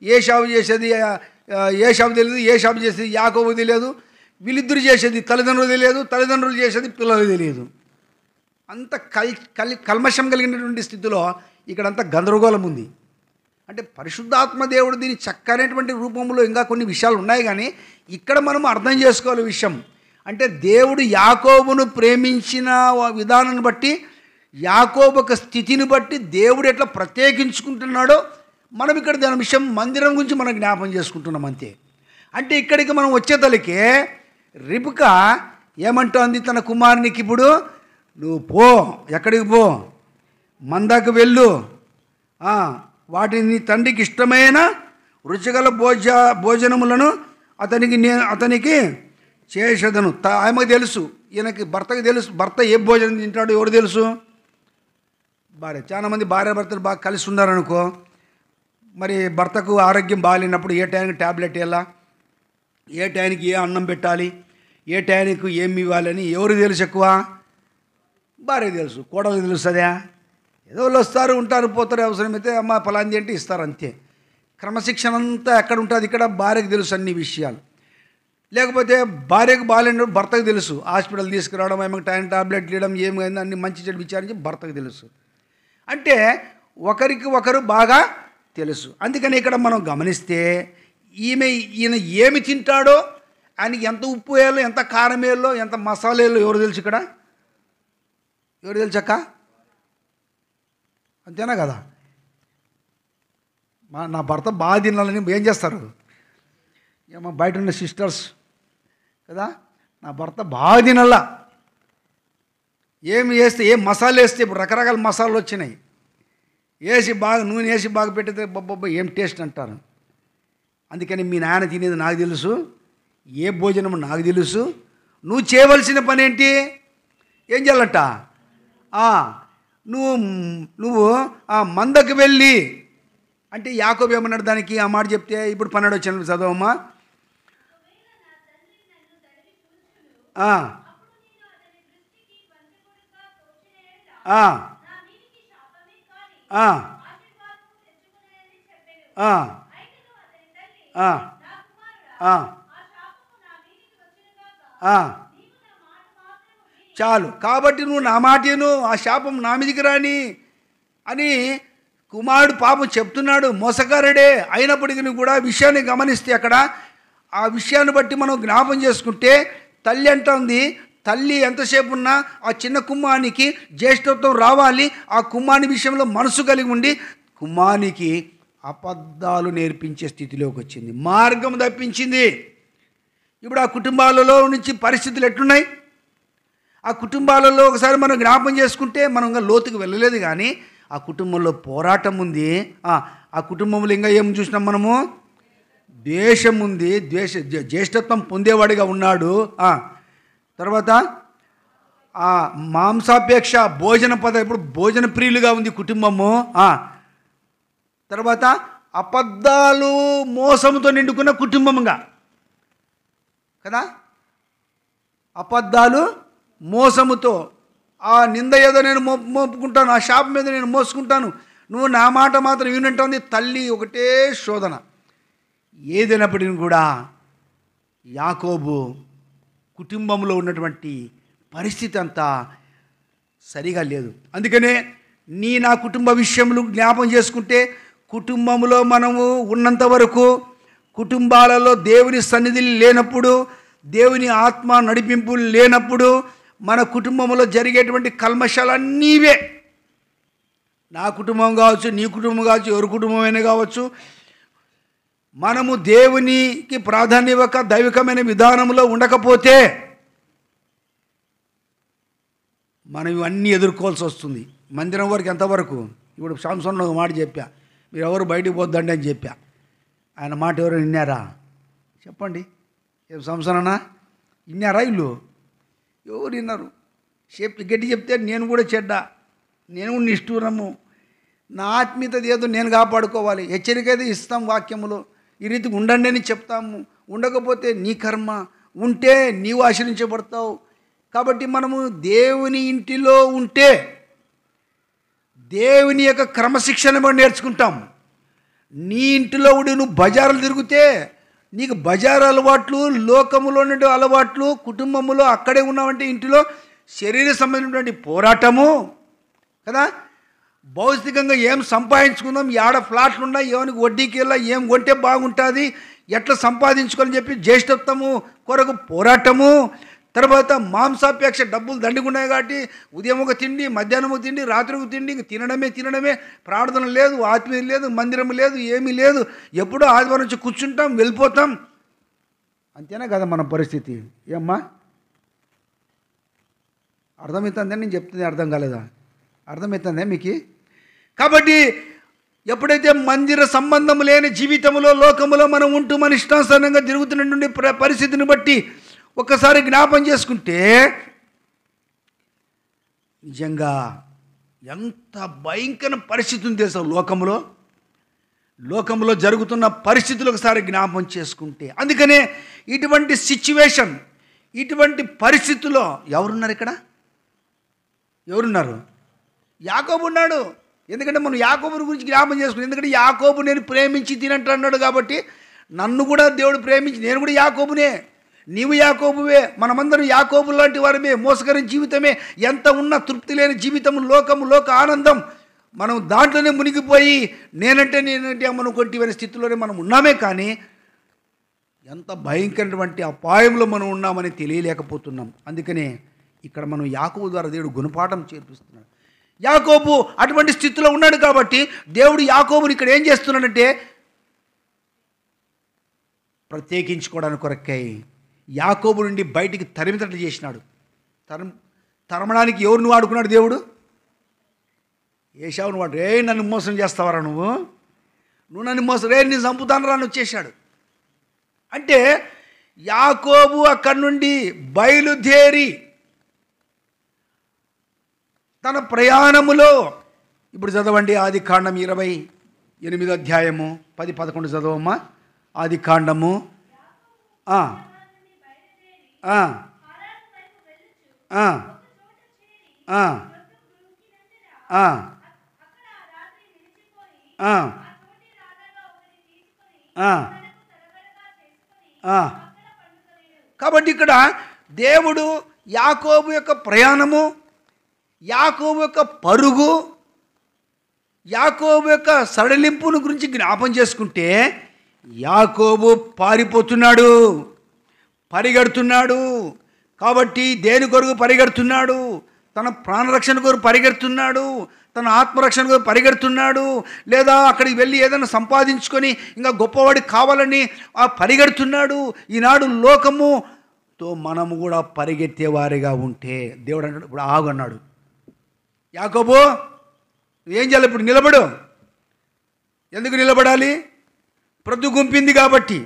Speaker 1: ఏశావు చేసేది ఏశావు తెలియదు, ఏశావు చేసేది యాకోబు తెలియదు, వీళ్ళిద్దరు చేసేది తల్లిదండ్రులు తెలియదు, తల్లిదండ్రులు చేసేది పిల్లలు తెలియదు. అంత కల్మషం కలిగినటువంటి స్థితిలో ఇక్కడంతా గందరగోళం ఉంది. అంటే పరిశుద్ధాత్మ దేవుడు దీని చక్కనటువంటి రూపంలో ఇంకా కొన్ని విషయాలు ఉన్నాయి. కానీ ఇక్కడ మనం అర్థం చేసుకోవాలి విషయం. అంటే దేవుడు యాకోబును ప్రేమించిన విధానాన్ని బట్టి, యాకోబు ఒక స్థితిని బట్టి దేవుడు ఎట్లా ప్రత్యేకించుకుంటున్నాడో మనం ఇక్కడ దాని విషయం మందిరం గురించి మనం జ్ఞాపం చేసుకుంటున్నాం అంతే. అంటే ఇక్కడికి మనం వచ్చేతలకే రిబకా ఏమంటోంది తన కుమారునికి, ఇప్పుడు నువ్వు పో, ఎక్కడికి పో, మందకు వెళ్ళు, వాటిని నీ తండ్రికి ఇష్టమైన రుచిగల భోజనములను అతనికి చేసేదను. ఆమెకు తెలుసు, ఈయనకి భర్తకి తెలుసు, భర్త ఏ భోజనం తింటాడో ఎవరు తెలుసు? భార్య. చాలామంది భార్య భర్తలు బాగా కలిసి ఉన్నారనుకో, మరి భర్తకు ఆరోగ్యం బాగాలేనప్పుడు ఏ టైంకి ట్యాబ్లెట్ వేయాలా, ఏ టైంకి ఏ అన్నం పెట్టాలి, ఏ టైంకి ఏమి ఇవ్వాలని ఎవరు తెలుసు? ఎక్కువ భార్యకు తెలుసు. కోడలు తెలుస్తుందా? ఏదో వాళ్ళు వస్తారు, ఉంటారు, పోతారు, అవసరమైతే అమ్మ ఫలాంది అంటే ఇస్తారు అంతే. క్రమశిక్షణ అంతా ఎక్కడ ఉంటుంది? ఇక్కడ భార్యకు తెలుసు అన్ని విషయాలు. లేకపోతే భార్యకు బాగాలేనప్పుడు భర్తకు తెలుసు, హాస్పిటల్ తీసుకురావడం, ఆమెకు టైం టాబ్లెట్లు ఇవ్వడం, ఏమైంది అన్ని మంచి చెడు విచారించి భర్తకు తెలుసు. అంటే ఒకరికి ఒకరు బాగా తెలుసు. అందుకని ఇక్కడ మనం గమనిస్తే ఈయన ఏమి తింటాడో, ఆయనకి ఎంత ఉప్పు వేయాలో, ఎంత కారం వేయాలో, ఎంత మసాలా వేయాలో ఎవరు తెలుసు? ఇక్కడ ఎవరు తెలుసు అక్క? అంతేనా కదా? నా భర్త బాగా తినాలని ఏం చేస్తారు? ఏమో బయట ఉన్న సిస్టర్స్ కదా, నా భర్త బాగా తినాలా, ఏమి వేస్తే, ఏం మసాలా వేస్తే, ఇప్పుడు రకరకాల మసాలాలు వచ్చినాయి, వేసి బాగా నూనె వేసి బాగా పెట్టితే బొబ్బ ఏం టేస్ట్ అంటారు. అందుకని మీ నాన్న తినేది నాకు తెలుసు, ఏ భోజనం నాకు తెలుసు. నువ్వు చేయవలసిన పని ఏంటి? ఏం చేయాలంట? నువ్వు మందకు వెళ్ళి, అంటే యాకోబు ఏమన్నాడు దానికి? ఆ మాట చెప్తే ఇప్పుడు 12 వచ్చిన చదవమ్మా. చాలు, కాబట్టి నువ్వు నా మాటను, ఆ శాపం నా మీదికి రాని అని కుమారుడు పాపం చెప్తున్నాడు. మోసగారుడే అయినప్పటికీ కూడా విషయాన్ని గమనిస్తే అక్కడ ఆ విషయాన్ని బట్టి మనం జ్ఞాపం చేసుకుంటే తల్లి అంటుంది, తల్లి ఎంతసేపు ఉన్నా ఆ చిన్న కుమారునికి జ్యేష్ఠత్వం రావాలి, ఆ కుమారుని విషయంలో మనసు కలిగి ఉండి కుమారునికి అబద్ధాలు నేర్పించే స్థితిలోకి వచ్చింది, మార్గం తప్పించింది. ఇప్పుడు ఆ కుటుంబాలలో నుంచి పరిస్థితులు ఎట్లున్నాయి? ఆ కుటుంబాలలో ఒకసారి మనం జ్ఞాపం చేసుకుంటే, మనం ఇంకా లోతుకు వెళ్ళలేదు కానీ ఆ కుటుంబంలో పోరాటం ఉంది. ఆ కుటుంబంలో ఇంకా ఏం చూసినాం మనము? ద్వేషం ఉంది, జ్యేష్ఠత్వం పొందేవాడిగా ఉన్నాడు. తర్వాత మాంసాపేక్ష భోజన ఇప్పుడు భోజన ప్రియులుగా ఉంది కుటుంబము. తర్వాత అబద్ధాలు మోసముతో నిండుకున్న కుటుంబముగా కదా, అబద్ధాలు మోసముతో ఆ నింద ఏదో నేను మోపుకుంటాను, ఆ శాపం మీద నేను మోసుకుంటాను, నువ్వు నా మాట మాత్రం వినంటుంది తల్లి. ఒకటే శోధన. ఏదైనప్పటికీ కూడా యాకోబు కుటుంబంలో ఉన్నటువంటి పరిస్థితి అంతా సరిగా లేదు. అందుకనే నా కుటుంబ విషయములు జ్ఞాపం చేసుకుంటే, కుటుంబంలో మనము ఉన్నంత వరకు, కుటుంబాలలో దేవుని సన్నిధి లేనప్పుడు, దేవుని ఆత్మ నడిపింపు లేనప్పుడు, మన కుటుంబంలో జరిగేటువంటి కల్మషాలన్నీవే. నా కుటుంబం కావచ్చు, నీ కుటుంబం కావచ్చు, ఎవరి కుటుంబమైనా కావచ్చు, మనము దేవునికి ప్రాధాన్యం ఇవ్వక దైవికమైన విధానంలో ఉండకపోతే మనం ఇవన్నీ ఎదుర్కోవాల్సి వస్తుంది. మందిరం వరకు ఎంతవరకు? ఇప్పుడు సాంసన్ ఒక మాట చెప్పా, మీరు ఎవరు బయటికి పోద్దండి అని చెప్పా. ఆయన మాట ఎవరు విన్నారా? చెప్పండి. ఏం సంసన్ అన్నా విన్నారా? ఇల్లు ఎవరు విన్నారు? గట్టి చెప్తే నేను కూడా చెడ్డ, నేను కూడా నిష్ఠూరము, నా ఆత్మీయత ఏదో నేను కాపాడుకోవాలి. హెచ్చరిక అయితే ఇస్తాం వాక్యములో, ఈ రీతికి ఉండండి అని చెప్తాము. ఉండకపోతే నీ కర్మ, ఉంటే నీవు ఆశ్రయించబడతావు. కాబట్టి మనము దేవుని ఇంటిలో ఉంటే దేవుని యొక్క క్రమశిక్షణ మనం నేర్చుకుంటాం. నీ ఇంటిలో ఉండి నువ్వు బజారులు తిరిగితే నీకు బజారు అలవాట్లు, లోకములో ఉండే అలవాట్లు, కుటుంబంలో అక్కడే ఉన్నావంటే ఇంటిలో శరీర సంబంధించినటువంటి పోరాటము కదా. భౌతికంగా ఏం సంపాదించుకుందాం, ఏడ ఫ్లాట్లు ఉన్నాయి, ఏమైనా వడ్డీకి వెళ్ళా, ఏం కొంటే బాగుంటుంది, ఎట్లా సంపాదించుకోవాలని చెప్పి జ్యేష్ఠత్వము కొరకు పోరాటము. తర్వాత మాంసాపేక్ష, డబ్బులు దండిగున్నాయి కాబట్టి ఉదయం ఒక తిండి, మధ్యాహ్నం ఒక తిండి, రాత్రి ఒక తిండి, ఇంక తినడమే, ప్రార్థన లేదు, ఆత్మీయం లేదు, మందిరం లేదు, ఏమీ లేదు. ఎప్పుడో ఆదివారం నుంచి కూర్చుంటాం, వెళ్ళిపోతాం. అంతేనా కదా మన పరిస్థితి? ఏమ్మా అర్థమవుతుందని నేను చెప్తుంది అర్థం కాలేదా? అర్థమవుతుందే మీకు? కాబట్టి ఎప్పుడైతే మందిర సంబంధం లేని జీవితంలో, లోకములో మనం ఉంటూ మన ఇష్టానుసారంగా తిరుగుతున్నటువంటి పరిస్థితిని బట్టి ఒక్కసారి జ్ఞాపం చేసుకుంటే నిజంగా ఎంత భయంకర పరిస్థితి ఉంది తెలుసా లోకంలో జరుగుతున్న పరిస్థితులు ఒకసారి జ్ఞాపం చేసుకుంటే. అందుకనే ఇటువంటి సిచ్యువేషన్, ఇటువంటి పరిస్థితుల్లో ఎవరున్నారు? ఇక్కడ ఎవరున్నారు? యాకోబు ఉన్నాడు. ఎందుకంటే మనం యాకోబు గురించి జ్ఞాపం చేసుకున్నాం. ఎందుకంటే యాకోబు నేను ప్రేమించి తినంటున్నాడు కాబట్టి నన్ను కూడా దేవుడు ప్రేమించి, నేను కూడా యాకోబునే, నీవు యాకోబువే, మనమందరం యాకోబు లాంటి వారమే. మోసకరమైన జీవితమే, ఎంత ఉన్నా తృప్తి లేని జీవితం, లోక ఆనందం, మనం దాంట్లోనే మునిగిపోయి నేనంటే అనుకుంటే స్థితిలోనే మనం ఉన్నామే. కానీ ఎంత భయంకరమైనటువంటి అపాయంలో మనం ఉన్నామని తెలియలేకపోతున్నాం. అందుకనే ఇక్కడ మనం యాకోబు ద్వారా దేవుడు గుణపాఠం చేర్పిస్తున్నాడు. యాకోబు అటువంటి స్థితిలో ఉన్నాడు కాబట్టి దేవుడు యాకోబుని ఇక్కడ ఏం చేస్తున్నాడంటే ప్రత్యేకించుకోవడానికి కొరకై యాకోబు నుండి బయటికి తరిమితట్లు చేసినాడు. తరమడానికి ఎవరిని వాడుకున్నాడు దేవుడు? ఏశావును వాడు. నన్ను మోసం చేస్తావరా నువ్వు నన్ను మోసం, నేను చంపుతాను రా అని వచ్చేసాడు. అంటే యాకోబు అక్కడి నుండి బయలుదేరి తన ప్రయాణములో, ఇప్పుడు చదవండి ఆదికాండం 28వ అధ్యాయము 10-11 చదవమ్మా. ఆదికాండము కాబట్టి ఇక్కడ దేవుడు యాకోబు యొక్క ప్రయాణము, యాకోబు యొక్క పరుగు, యాకోబు యొక్క సడలింపును గురించి జ్ఞాపం చేసుకుంటే యాకోబు పారిపోతున్నాడు, పరిగెడుతున్నాడు. కాబట్టి దేని కొరకు పరిగెడుతున్నాడు? తన ప్రాణరక్షణ కొరకు పరిగెడుతున్నాడు, తన ఆత్మరక్షణ కొరకు పరిగెడుతున్నాడు, లేదా అక్కడికి వెళ్ళి ఏదైనా సంపాదించుకొని ఇంకా గొప్పవాడి కావాలని పరిగెడుతున్నాడు. ఈనాడు లోకముతో మనము కూడా పరిగెత్తేవారిగా ఉంటే దేవుడు అన్నాడు, ఇప్పుడు ఆగు అన్నాడు. యాకోబు నువ్వేం చేయాలి? ఇప్పుడు నిలబడు. ఎందుకు నిలబడాలి? ప్రొద్దు గుంపింది కాబట్టి.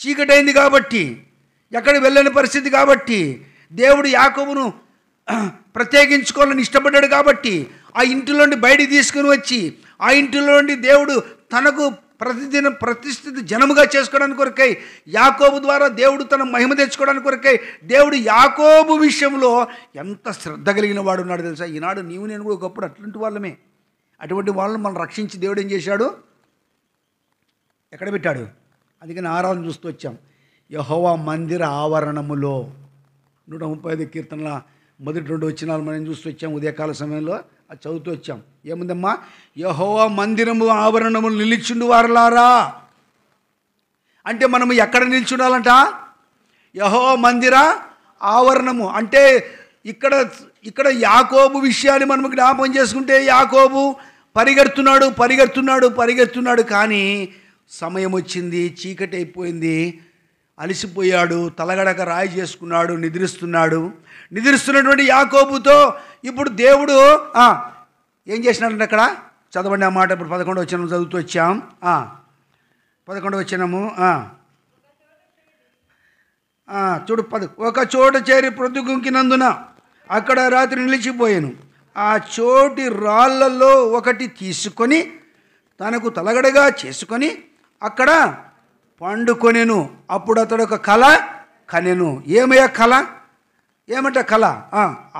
Speaker 1: చీకటైంది కాబట్టి, ఎక్కడికి వెళ్ళని పరిస్థితి కాబట్టి, దేవుడు యాకోబును ప్రత్యేకించుకోవాలని ఇష్టపడ్డాడు కాబట్టి ఆ ఇంటిలోండి బయటికి తీసుకుని వచ్చి ఆ ఇంటిలోండి దేవుడు తనకు ప్రతిదినం ప్రతిష్ఠిత జనముగా చేసుకోవడానికి కొరకై, యాకోబు ద్వారా దేవుడు తన మహిమ తెచ్చుకోవడానికి కొరకై దేవుడు యాకోబు విషయంలో ఎంత శ్రద్ధ కలిగిన వాడు ఉన్నాడు తెలుసా. ఈనాడు నీవు నేను కూడా ఒకప్పుడు అట్లాంటి వాళ్ళమే. అటువంటి వాళ్ళని మనం రక్షించి దేవుడు ఏం చేశాడు, ఎక్కడ పెట్టాడు. అందుకని ఆరాధన చూస్తూ వచ్చాం. యెహోవా మందిర ఆవరణములో 135 కీర్తనల మొదటి 2 వచనాలు మనం చూస్తూ వచ్చాం. ఉదయకాల సమయంలో అది చదువుతూ వచ్చాం. ఏముందమ్మా, యెహోవా మందిరము ఆవరణములు నిలిచిండు వారలారా అంటే మనము ఎక్కడ నిల్చుండాలంట, యెహోవా మందిర ఆవరణము అంటే ఇక్కడ యాకోబు విషయాన్ని మనం జ్ఞాపకం చేసుకుంటే యాకోబు పరిగెడుతున్నాడు కానీ సమయం వచ్చింది, చీకటి అయిపోయింది, అలసిపోయాడు, తలగడక రాయి చేసుకున్నాడు, నిద్రిస్తున్నటువంటి యాకోబుతో ఇప్పుడు దేవుడు ఏం చేసినాడంటే అక్కడ చదవండి ఆ మాట. ఇప్పుడు 11వ వచనం చదువుతూ వచ్చాం. 11వ వచనము చూడు. ఒక చోట చేరి ప్రొద్దుగుంకినందున అక్కడ రాత్రి నిలిచిపోయాను. ఆ చోటి రాళ్లలో ఒకటి తీసుకొని తనకు తలగడగా చేసుకొని అక్కడ పండుకొనెను. అప్పుడు అతడు ఒక కళ కనెను. ఏమయ్యా కళ, ఏమంట కళ,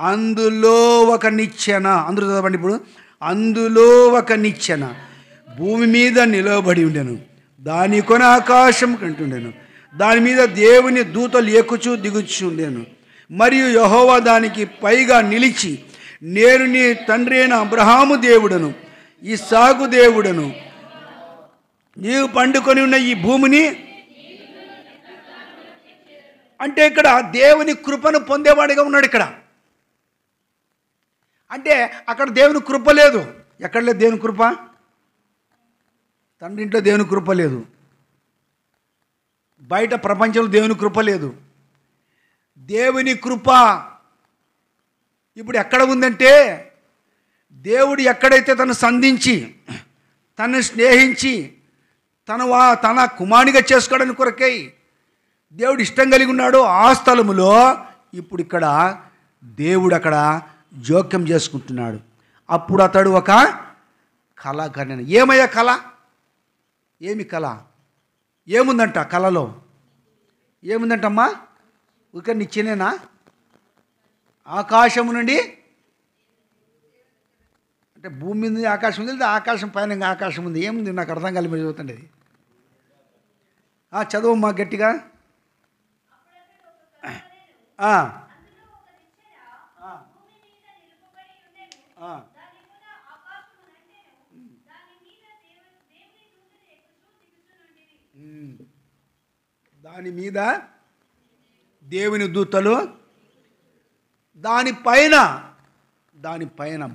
Speaker 1: అందులో ఒక నిచ్చెన. అందరూ చదవండి ఇప్పుడు. అందులో ఒక నిచ్చెన భూమి మీద నిలవబడి ఉండెను, దాని కొన ఆకాశం కంటుండెను, దాని మీద దేవుని దూతలు ఎక్కుచూ దిగుచూ ఉండెను. మరియు యెహోవా దానికి పైగా నిలిచి, నేను నీ తండ్రి అయిన అబ్రహాము దేవుడను, ఇస్సాకు దేవుడను, నీవు పండుకొని ఉన్న ఈ భూమిని అంటే ఇక్కడ దేవుని కృపను పొందేవాడిగా ఉన్నాడు. ఇక్కడ అంటే అక్కడ దేవుని కృప లేదు. ఎక్కడ లేదు దేవుని కృప, తండ్రి ఇంట్లో దేవుని కృప లేదు, బయట ప్రపంచంలో దేవుని కృప లేదు. దేవుని కృప ఇప్పుడు ఎక్కడ ఉందంటే, దేవుడు ఎక్కడైతే తను సంధించి తను స్నేహించి తన కుమారునిగా చేసుకోవడానికి కొరకై దేవుడు ఇష్టం కలిగి ఉన్నాడు ఆ స్థలములో ఇప్పుడు ఇక్కడ దేవుడు అక్కడ జోక్యం చేసుకుంటున్నాడు. అప్పుడు అతడు ఒక కళ కనెను. ఏమయ్యా కళ, ఏమి కళ, ఏముందంట కళలో, ఏముందంటమ్మా, ఇక నిచ్చెనేనా, ఆకాశము నుండి అంటే భూమి మీద ఆకాశం ఉంది, లేదా ఆకాశం పైన ఇంకా ఆకాశం ఉంది, ఏముంది నాకు అర్థం కాలేదు. మీరు చదువుతండి అది చదువమ్మా గట్టిగా. దాని మీద దేవుని దూతలు, దానిపైన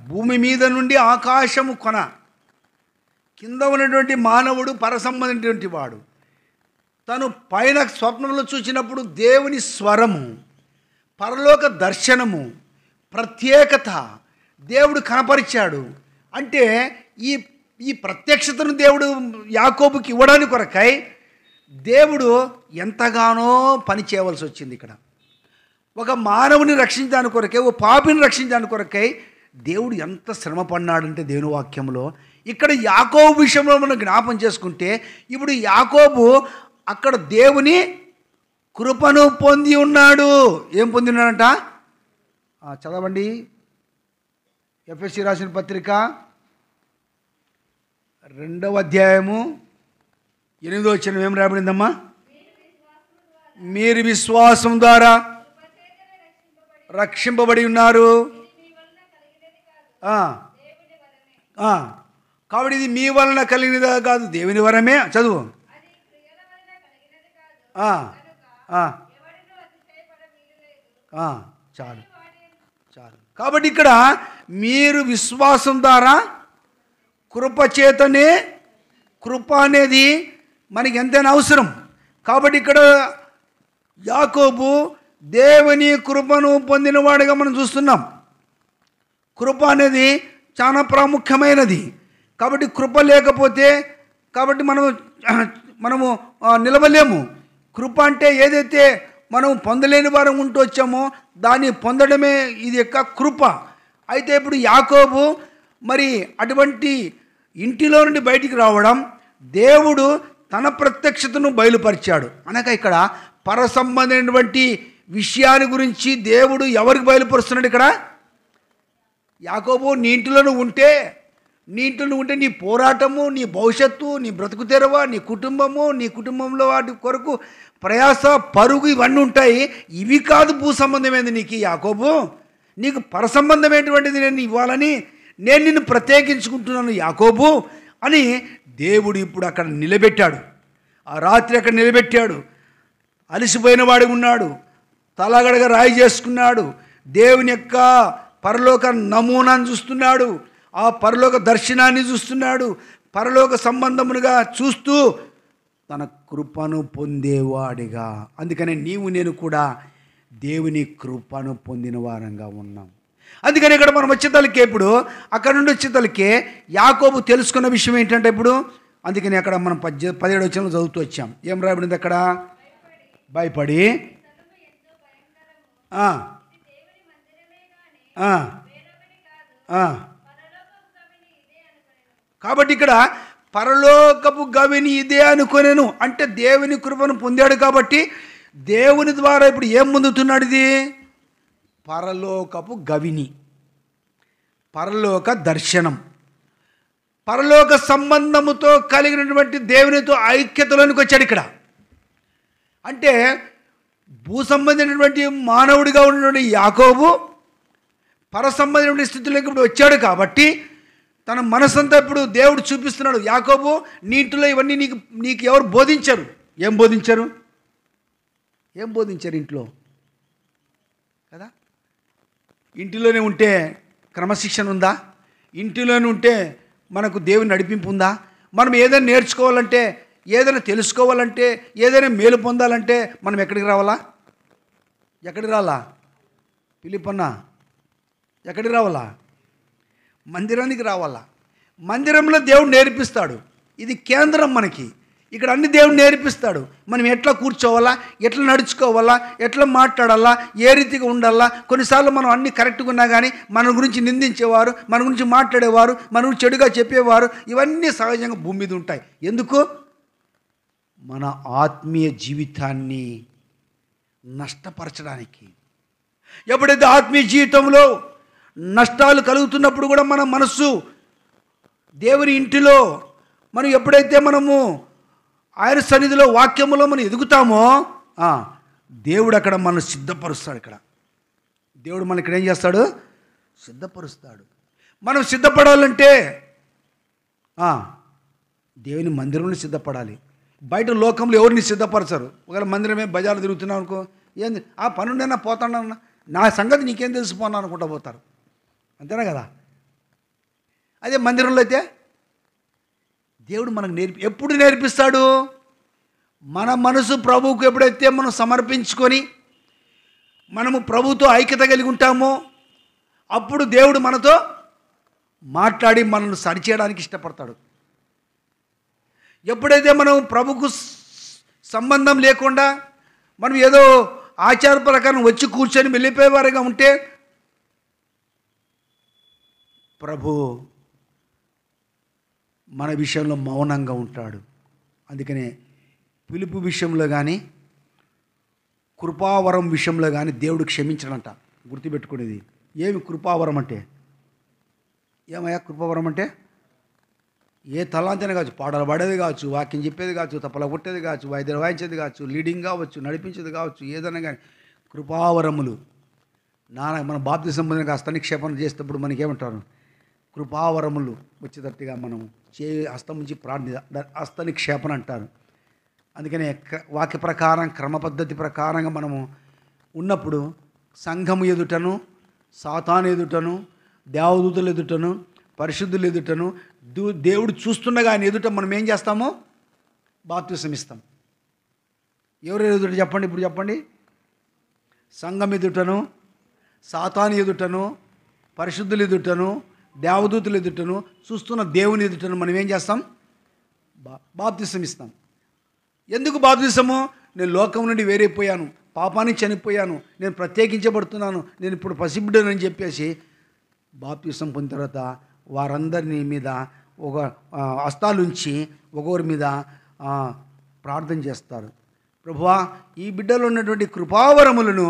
Speaker 1: భూమి మీద నుండి ఆకాశము కొన కింద ఉన్నటువంటి మానవుడు పరసంబంధించినటువంటి వాడు తను పైన స్వప్నంలో చూసినప్పుడు దేవుని స్వరము, పరలోక దర్శనము, ప్రత్యేకత దేవుడు కనపరిచాడు. అంటే ఈ ప్రత్యక్షతను దేవుడు యాకోబుకి ఇవ్వడానికి కొరకై దేవుడు ఎంతగానో పని చేయవలసి వచ్చింది. ఇక్కడ ఒక మానవుని రక్షించడానికి కొరకై, ఒక పాపిని రక్షించడానికి కొరకై దేవుడు ఎంత శ్రమ పడినాడంటే దేవుని వాక్యంలో ఇక్కడ యాకోబు విషయంలో మనం జ్ఞాపం చేసుకుంటే, ఇప్పుడు యాకోబు అక్కడ దేవుని కృపను పొంది ఉన్నాడు. ఏం పొంది ఉన్నాడంట చదవండి. ఎఫెసీ రాసిన పత్రిక 2వ అధ్యాయము 8వ వచనం ఏం రాబడిందమ్మా, మీరు విశ్వాసం ద్వారా రక్షింపబడి ఉన్నారు. కాబట్టి ఇది మీ వలన కలిగినదా కాదు, దేవుని వరమే. చదువు. చాలు. కాబట్టి ఇక్కడ మీరు విశ్వాసం ద్వారా కృప చేతనే, కృప అనేది మనకి ఎంతైనా అవసరం. కాబట్టి ఇక్కడ యాకోబు దేవుని కృపను పొందినవాడిగా మనం చూస్తున్నాం. కృప అనేది చాలా ప్రాముఖ్యమైనది. కాబట్టి కృప లేకపోతే మనము నిలవలేము. కృప అంటే ఏదైతే మనం పొందలేని వారం ఉంటూ వచ్చామో దాన్ని పొందడమే ఇది యొక్క కృప. అయితే ఇప్పుడు యాకోబు మరి అటువంటి ఇంటిలో నుండి బయటికి రావడం, దేవుడు తన ప్రత్యక్షతను బయలుపరిచాడు అనగా ఇక్కడ పర సంబంధమైనటువంటి విషయాన్ని గురించి దేవుడు ఎవరికి బయలుపరుస్తున్నాడు? ఇక్కడ యాకోబు నీ ఇంటిలో ఉంటే నీ పోరాటము, నీ భవిష్యత్తు, నీ బ్రతుకు తెరవ, నీ కుటుంబము, నీ కుటుంబంలో వాటి కొరకు ప్రయాస, పరుగు ఇవన్నీ ఉంటాయి. ఇవి కాదు భూ సంబంధమైనది నీకు యాకోబు, నీకు పర సంబంధమైనటువంటిది నేను ఇవ్వాలని నేను నిన్ను ప్రత్యేకించుకుంటున్నాను యాకోబు అని దేవుడు ఇప్పుడు అక్కడ నిలబెట్టాడు. ఆ రాత్రి అక్కడ నిలబెట్టాడు. అలసిపోయిన వాడి ఉన్నాడు, తలగడగా రాయి చేసుకున్నాడు, దేవుని యొక్క పరలోక నమూనాను చూస్తున్నాడు, ఆ పరలోక దర్శనాన్ని చూస్తున్నాడు, పరలోక సంబంధమునుగా చూస్తూ తన కృపను పొందేవాడిగా. అందుకనే నీవు నేను కూడా దేవుని కృపను పొందిన వారంగా ఉన్నాం. అందుకని ఇక్కడ మనం వచ్చేతలకే ఇప్పుడు అక్కడ నుండి వచ్చేతలకే యాకోబు తెలుసుకున్న విషయం ఏంటంటే ఇప్పుడు అందుకని అక్కడ మనం 17 వచనంలో చదువుతూ వచ్చాం. ఏం రాబడింది అక్కడ? భయపడి కాబట్టి ఇక్కడ పరలోకపు గవిని ఇదే అనుకొనేను అంటే దేవుని కృపను పొందాడు. కాబట్టి దేవుని ద్వారా ఇప్పుడు ఏం పొందుతున్నాడు? ఇది పరలోకపు గవిని, పరలోక దర్శనం, పరలోక సంబంధముతో కలిగినటువంటి దేవునితో ఐక్యతలోనికి వచ్చాడు. ఇక్కడ అంటే భూ సంబంధమైనటువంటి మానవుడిగా ఉన్నటువంటి యాకోబు పర సంబంధమైన స్థితిలోకి ఇప్పుడు వచ్చాడు. కాబట్టి తన మనసంతా ఇప్పుడు దేవుడు చూపిస్తున్నాడు. యాకోబు నీ ఇంటిలో ఇవన్నీ నీకు ఎవరు బోధించారు? ఏం బోధించారు ఇంట్లో కదా? ఇంటిలోనే ఉంటే క్రమశిక్షణ ఉందా? ఇంటిలోనే ఉంటే మనకు దేవుని నడిపింపు ఉందా? మనం ఏదైనా నేర్చుకోవాలంటే, ఏదైనా తెలుసుకోవాలంటే, ఏదైనా మేలు పొందాలంటే మనం ఎక్కడికి రావాలా? పిలిపన్న ఎక్కడికి రావాలా? మందిరానికి రావాలా? మందిరంలో దేవుడు నేర్పిస్తాడు. ఇది కేంద్రం మనకి. ఇక్కడ అన్ని దేవుడు నేర్పిస్తాడు. మనం ఎట్లా కూర్చోవాలా, ఎట్లా నడుచుకోవాలా, ఎట్లా మాట్లాడాలా, ఏ రీతిగా ఉండాలా. కొన్నిసార్లు మనం అన్ని కరెక్ట్గా ఉన్నా కానీ మన గురించి నిందించేవారు, మన గురించి మాట్లాడేవారు, మన గురించి చెడుగా చెప్పేవారు, ఇవన్నీ సహజంగా భూమి మీద ఉంటాయి. ఎందుకు? మన ఆత్మీయ జీవితాన్ని నష్టపరచడానికి. ఎప్పుడైతే ఆత్మీయ జీవితంలో నష్టాలు కలుగుతున్నప్పుడు కూడా మన మనస్సు దేవుని ఇంటిలో మనం ఎప్పుడైతే మనము ఆయన సన్నిధిలో వాక్యములో మనం ఎదుగుతామో దేవుడు అక్కడ మనం సిద్ధపరుస్తాడు. ఇక్కడ దేవుడు మన ఇక్కడ ఏం చేస్తాడు? సిద్ధపరుస్తాడు. మనం సిద్ధపడాలంటే దేవుని మందిరంలో సిద్ధపడాలి. బయట లోకంలో ఎవరిని సిద్ధపరచరు. ఒకవేళ మందిరమే బజారు తిరుగుతున్నావు అనుకో, ఏంది ఆ పనుండైనా పోతాడన్నా, నా సంగతి నీకేం తెలిసిపోనా అనుకుంటా పోతారు. అంతేనా కదా? అదే మందిరంలో అయితే దేవుడు మనకు ఎప్పుడు నేర్పిస్తాడు? మన మనసు ప్రభువుకు ఎప్పుడైతే మనం సమర్పించుకొని మనము ప్రభువుతో ఐక్యత కలిగి ఉంటామో అప్పుడు దేవుడు మనతో మాట్లాడి మనల్ని సరిచేయడానికి ఇష్టపడతాడు. ఎప్పుడైతే మనం ప్రభుకు సంబంధం లేకుండా మనం ఏదో ఆచార ప్రకారం వచ్చి కూర్చొని వెళ్ళిపోయేవారుగా ఉంటే ప్రభు మన విషయంలో మౌనంగా ఉంటాడు. అందుకనే పిలుపు విషయంలో కానీ కృపావరం విషయంలో కానీ దేవుడు క్షమించడంట. గుర్తుపెట్టుకునేది ఏమి కృపావరం అంటే? ఏమయ్యా కృపావరం అంటే? ఏ తలాంతనే కావచ్చు, పాటలు పాడేది కావచ్చు, వాక్యం చెప్పేది కావచ్చు, తప్పల కొట్టేది కావచ్చు, వాయిద్యం వాయించేది కావచ్చు, లీడింగ్ కావచ్చు, నడిపించేది కావచ్చు, ఏదైనా కానీ కృపావరములు. మన బాప్తిసం పొందిన హస్తనిక్షేపణ చేసేటప్పుడు మనకేమంటారు? కృపావరములు వచ్చేటట్టుగా మనం హస్తం నుంచి హస్తనిక్షేపణ అంటారు. అందుకనే వాక్య ప్రకారం క్రమ పద్ధతి ప్రకారంగా మనము ఉన్నప్పుడు సంఘము ఎదుటను, సాతాను ఎదుటను, దేవదూతలు ఎదుటను, పరిశుద్ధులు ఎదుటను, దేవుడు చూస్తుండగా ఆయన ఎదుట మనం ఏం చేస్తాము? బాప్తిసం ఇస్తాం. ఎవరు ఎదుట చెప్పండి? ఇప్పుడు చెప్పండి. సంఘం ఎదుటను, సాతాను ఎదుటను, పరిశుద్ధులు ఎదుటను, దేవదూతలు ఎదుటను, చూస్తున్న దేవుని ఎదుటను మనం ఏం చేస్తాం? బాప్తిసం ఇస్తాం. ఎందుకు బాప్తిసము? నేను లోకం నుండి వేరైపోయాను, పాపానికి చనిపోయాను, నేను ప్రత్యేకించబడుతున్నాను, నేను ఇప్పుడు పసిబిడ్డనని చెప్పేసి బాప్తిసం పొందిన తర్వాత వారందరినీ మీద ఒక హస్తాలుంచి ఒకరి మీద ప్రార్థన చేస్తారు. ప్రభువా, ఈ బిడ్డలో ఉన్నటువంటి కృపావరములను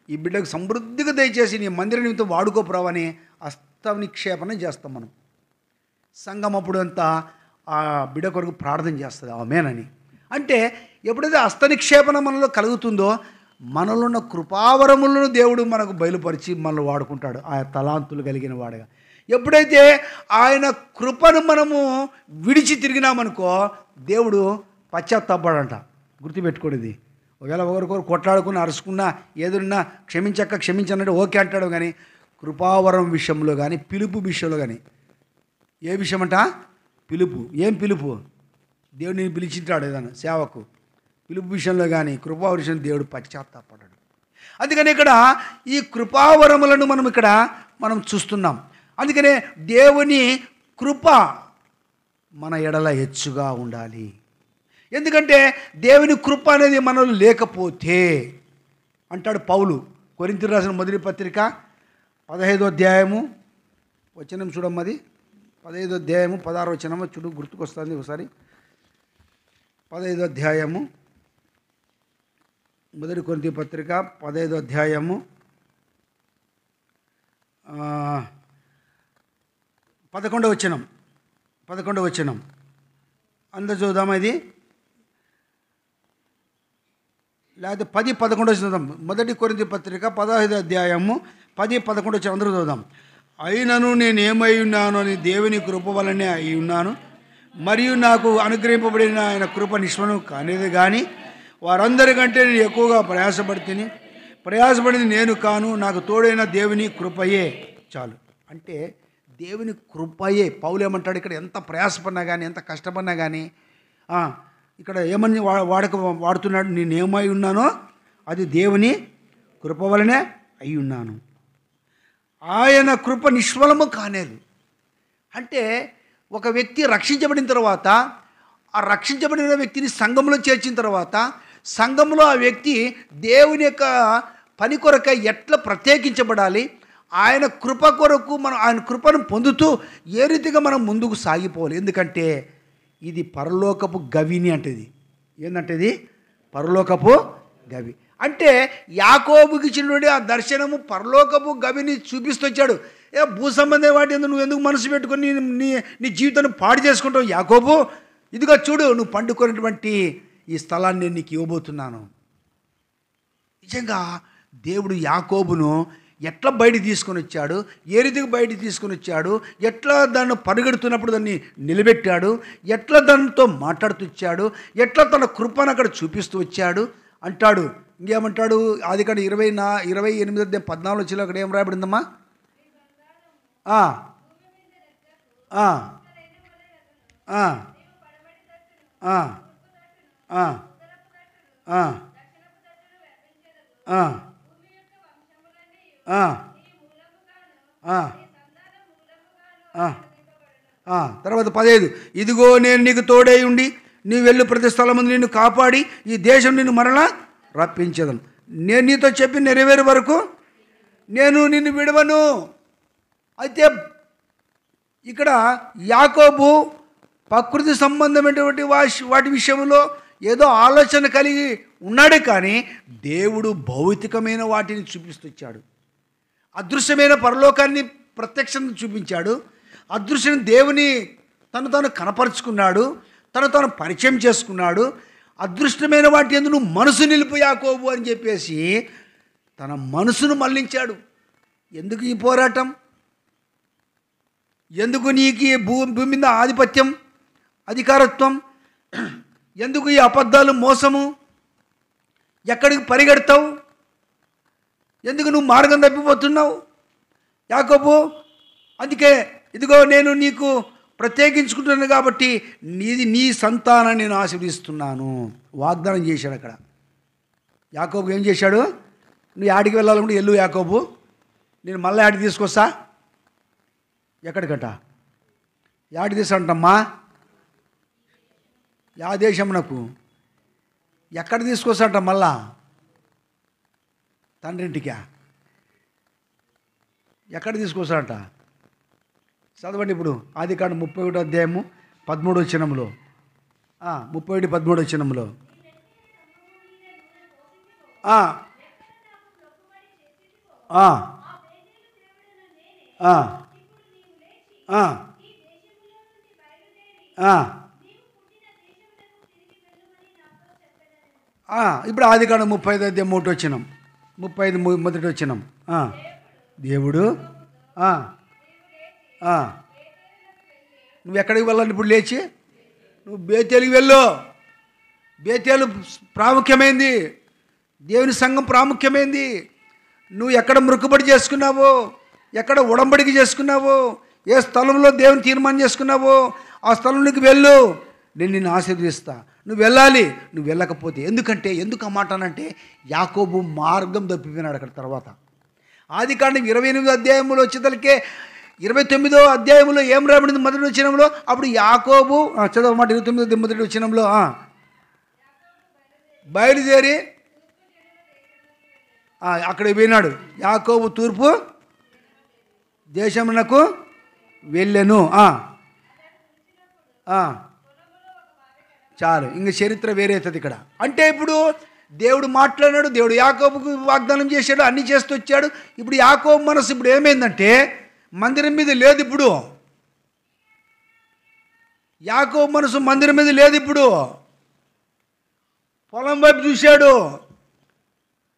Speaker 1: ఈ బిడ్డకు సమృద్ధిగా దయచేసి నీ మందిర నిమిత్తం వాడుకోప్రావని హస్త నిక్షేపణ చేస్తాం మనం. సంఘం అప్పుడు అంతా ఆ బిడ్డ కొరకు ప్రార్థన చేస్తుంది ఆమేనని. అంటే ఎప్పుడైతే హస్త నిక్షేపణ మనలో కలుగుతుందో మనలో ఉన్న కృపావరములను దేవుడు మనకు బయలుపరిచి మనల్ని వాడుకుంటాడు, ఆ తలాంతులు కలిగిన వాడుగా. ఎప్పుడైతే ఆయన కృపను మనము విడిచి తిరిగినామనుకో దేవుడు పశ్చాత్తాపడంట. గుర్తుపెట్టుకోండి. ఒకవేళ ఒకరికొకరు కొట్లాడుకుని అరుచుకున్నా ఏదన్నా క్షమించక్క క్షమించనంటే ఓకే అంటాడు, కానీ కృపావరం విషయంలో కానీ పిలుపు విషయంలో కానీ, ఏ విషయం అంట? పిలుపు. ఏం పిలుపు? దేవుడిని పిలిచింటాడు ఏదన్నా సేవకు, పిలుపు విషయంలో కానీ కృపావర విషయం దేవుడు పశ్చాత్తాపడ్డాడు. అందుకని ఇక్కడ ఈ కృపావరములను మనం చూస్తున్నాం. అందుకనే దేవుని కృప మన ఎడల హెచ్చుగా ఉండాలి. ఎందుకంటే దేవుని కృప అనేది మనలో లేకపోతే అంటాడు పౌలు కొరింథీయులకు రాసిన మొదటి పత్రిక 15వ అధ్యాయము వచనం చూడమ్మది. 15వ అధ్యాయము 16వ వచనము చూడు, గుర్తుకొస్తుంది ఒకసారి. 15వ అధ్యాయము మొదటి కొరింథీ పత్రిక 15వ అధ్యాయము 11వ వచనం అందరు చూద్దామా? ఇది లేకపోతే 10-11 చూద్దాం. మొదటి కొరింథీ పత్రిక 15వ అధ్యాయము 10-11 వచ్చి అందరూ చూద్దాం. అయినను నేను ఏమై ఉన్నాను అని దేవుని కృప వలనే అయి ఉన్నాను, మరియు నాకు అనుగ్రహింపబడిన ఆయన కృప నిష్ఫలం కానిది కానీ వారందరికంటే నేను ఎక్కువగా ప్రయాసపడింది నేను కాను, నాకు తోడైన దేవుని కృపయే చాలు. అంటే దేవుని కృపయే. పౌలు ఏమంటాడు ఇక్కడ? ఎంత ప్రయాసపడినా కానీ ఎంత కష్టపడినా కానీ ఇక్కడ ఏమని వాడుతున్నాడు? నేను ఏమై ఉన్నానో అది దేవుని కృప వలనే అయి ఉన్నాను, ఆయన కృప నిష్ఫలము కానేదు. అంటే ఒక వ్యక్తి రక్షించబడిన తర్వాత ఆ రక్షించబడిన వ్యక్తిని సంఘంలో చేర్చిన తర్వాత సంఘంలో ఆ వ్యక్తి దేవుని యొక్క పని కొరకై ఎట్లా ప్రత్యేకించబడాలి, ఆయన కృప కొరకు మనం ఆయన కృపను పొందుతూ ఏ రీతిగా మనం ముందుకు సాగిపోవాలి. ఎందుకంటే ఇది పరలోకపు గవిని అంటేది. ఏంటంటేది? పరలోకపు గవి. అంటే యాకోబుకి ఇచ్చినటువంటి ఆ దర్శనము పరలోకపు గవిని చూపిస్తూ వచ్చాడు. భూ సంబంధం వాటి నువ్వు ఎందుకు మనసు పెట్టుకొని నీ జీవితాన్ని పాడు చేసుకుంటావు యాకోబు? ఇదిగో చూడు, నువ్వు పండుకున్నటువంటి ఈ స్థలాన్ని నేను నీకు ఇవ్వబోతున్నాను. నిజంగా దేవుడు యాకోబును ఎట్లా బయటికి తీసుకొని వచ్చాడు, ఏ రీతికి బయటికి తీసుకొని వచ్చాడు, ఎట్లా దాన్ని పరిగెడుతున్నప్పుడు దాన్ని నిలబెట్టాడు, ఎట్లా దానితో మాట్లాడుతూ వచ్చాడు, ఎట్లా తన కృపను అక్కడ చూపిస్తూ వచ్చాడు అంటాడు. ఇంకేమంటాడు? ఆదికాండం 28:14 వచ్చిలో అక్కడ ఏం రాయబడిందమ్మా? తర్వాత 15, ఇదిగో నేను నీకు తోడై ఉండి నీ వెళ్ళు ప్రతి స్థలముందు నిన్ను కాపాడి ఈ దేశం నిన్ను మరలా రప్పించదను, నేను నీతో చెప్పి నెరవేరు వరకు నేను నిన్ను విడవను. అయితే ఇక్కడ యాకోబు ప్రకృతి సంబంధమైనటువంటి వాటి విషయంలో ఏదో ఆలోచన కలిగి ఉన్నాడే, కానీ దేవుడు భౌతికమైన వాటిని చూపిస్తొచ్చాడు. అదృశ్యమైన పరలోకాన్ని ప్రత్యక్షంగా చూపించాడు. అదృశ్యం దేవుని తను కనపరుచుకున్నాడు, తను పరిచయం చేసుకున్నాడు. అదృష్టమైన వాటి యందు నువ్వు మనసు నిలుపు యాకోబు అని చెప్పేసి తన మనసును మళ్లించాడు. ఎందుకు ఈ పోరాటం? ఎందుకు నీకు ఈ భూమి మీద ఆధిపత్యం, అధికారత్వం? ఎందుకు ఈ అబద్ధాలు, మోసము? ఎక్కడికి పరిగెడతావు? ఎందుకు నువ్వు మార్గం తప్పిపోతున్నావు యాకోబు? అందుకే ఇదిగో నేను నీకు ప్రత్యేకించుకుంటున్నాను కాబట్టి నీ సంతానాన్ని నేను ఆశీర్వదిస్తున్నాను వాగ్దానం చేశాడు. అక్కడ యాకోబు ఏం చేశాడు? నువ్వు యాడికి వెళ్ళాలంటే ఎల్లు యాకోబు, నేను మళ్ళీ యాడికి తీసుకొస్తా. ఎక్కడికట? యాడికి తీసుకుంటమ్మా? యా దేశం? నాకు ఎక్కడ తీసుకొస్తాట మళ్ళా? తండ్రింటికా? ఎక్కడ తీసుకొస్తాట? చదవండి ఇప్పుడు ఆదికాండం 31వ అధ్యాయము 13వ వచనంలో. 31, 13వ వచనంలో. ఇప్పుడు ఆదికాండం 35 అధ్యాయం 1వ వచనం, 35 మొదటి వచనం. దేవుడు నువ్వు ఎక్కడికి వెళ్ళాలి ఇప్పుడు లేచి? నువ్వు బేతేలుకి వెళ్ళు. బేతేలు ప్రాముఖ్యమైంది, దేవుని సంఘం ప్రాముఖ్యమైంది. నువ్వు ఎక్కడ మొక్కుబడి చేసుకున్నావో, ఎక్కడ ఉడంబడికి చేసుకున్నావో, ఏ స్థలంలో దేవుని తీర్మానం చేసుకున్నావో ఆ స్థలంలోకి వెళ్ళు, నేను నిన్ను ఆశీర్వదిస్తా. నువ్వు వెళ్ళాలి. నువ్వు వెళ్ళకపోతే ఎందుకు ఆ మాట అనంటే యాకోబు మార్గం తప్పిపోయినాడు. అక్కడ తర్వాత ఆదికాండం 28వ అధ్యాయంలో వచ్చేతలకే 29వ అధ్యాయంలో ఏం రాబడింది మొదటి వచనంలో? అప్పుడు యాకోబు చదవమాట 29వ మొదటి వచనంలో బయలుదేరి అక్కడికి పోయినాడు. యాకోబు తూర్పు దేశమునకు వెళ్ళెను. చాలు, ఇంక చరిత్ర వేరే అవుతుంది ఇక్కడ. అంటే ఇప్పుడు దేవుడు మాట్లాడినాడు, దేవుడు యాకోబుకు వాగ్దానం చేశాడు, అన్నీ చేస్తూ వచ్చాడు. ఇప్పుడు యాకోబు మనసు ఇప్పుడు ఏమైందంటే మందిరం మీద లేదు. ఇప్పుడు యాకోబు మనసు మందిరం మీద లేదు. ఇప్పుడు పొలం వైపు చూశాడు,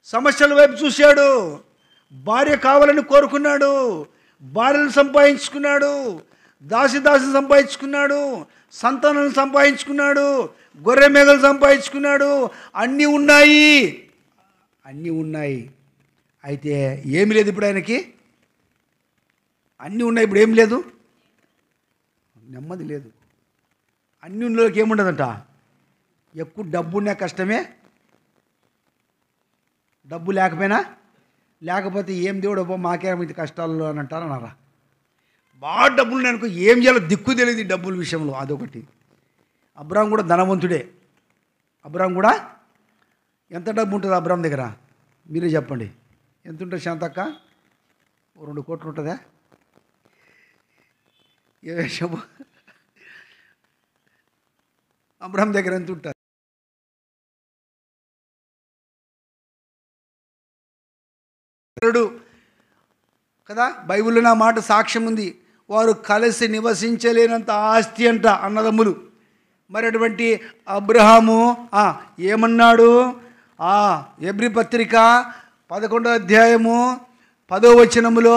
Speaker 1: సమస్యల వైపు చూశాడు, భార్య కావాలని కోరుకున్నాడు, భార్యను సంపాదించుకున్నాడు, దాసి సంపాదించుకున్నాడు, సంతానాలను సంపాదించుకున్నాడు, గొర్రె మేకలు సంపాదించుకున్నాడు. అన్నీ ఉన్నాయి. అయితే ఏమి లేదు ఇప్పుడు ఆయనకి. అన్నీ ఉన్నాయి, ఇప్పుడు ఏం లేదు, నెమ్మది లేదు. అన్నీ ఉన్నోళ్ళకి ఏముండదంట, ఎక్కువ డబ్బున్నా కష్టమే, డబ్బు లేకపోతే ఏం దేవుడు మాకేమైంది కష్టాల్లో అని అంటారన్నారా? బాగా డబ్బులు నేను అనుకో, ఏం చేయాలో దిక్కు తెలియదు ఈ డబ్బుల విషయంలో. అదొకటి. అబ్రాం కూడా ధనవంతుడే. అబ్రాం కూడా ఎంత డబ్బు ఉంటుంది అబ్రాం దగ్గర? మీరే చెప్పండి. ఎంత ఉంటుంది శాంతక్క? 2 కోట్లు ఉంటుందా? ఏ విషయము? అబ్రాం దగ్గర ఎంత ఉంటుంది కదా? బైబిల్లో నా మాట సాక్ష్యం ఉంది. వారు కలిసి నివసించలేనంత ఆస్తి అంట అన్నదమ్ములు. మరి అటువంటి అబ్రహాము ఏమన్నాడు? హెబ్రీ పత్రిక 11వ అధ్యాయము 10వ వచనములో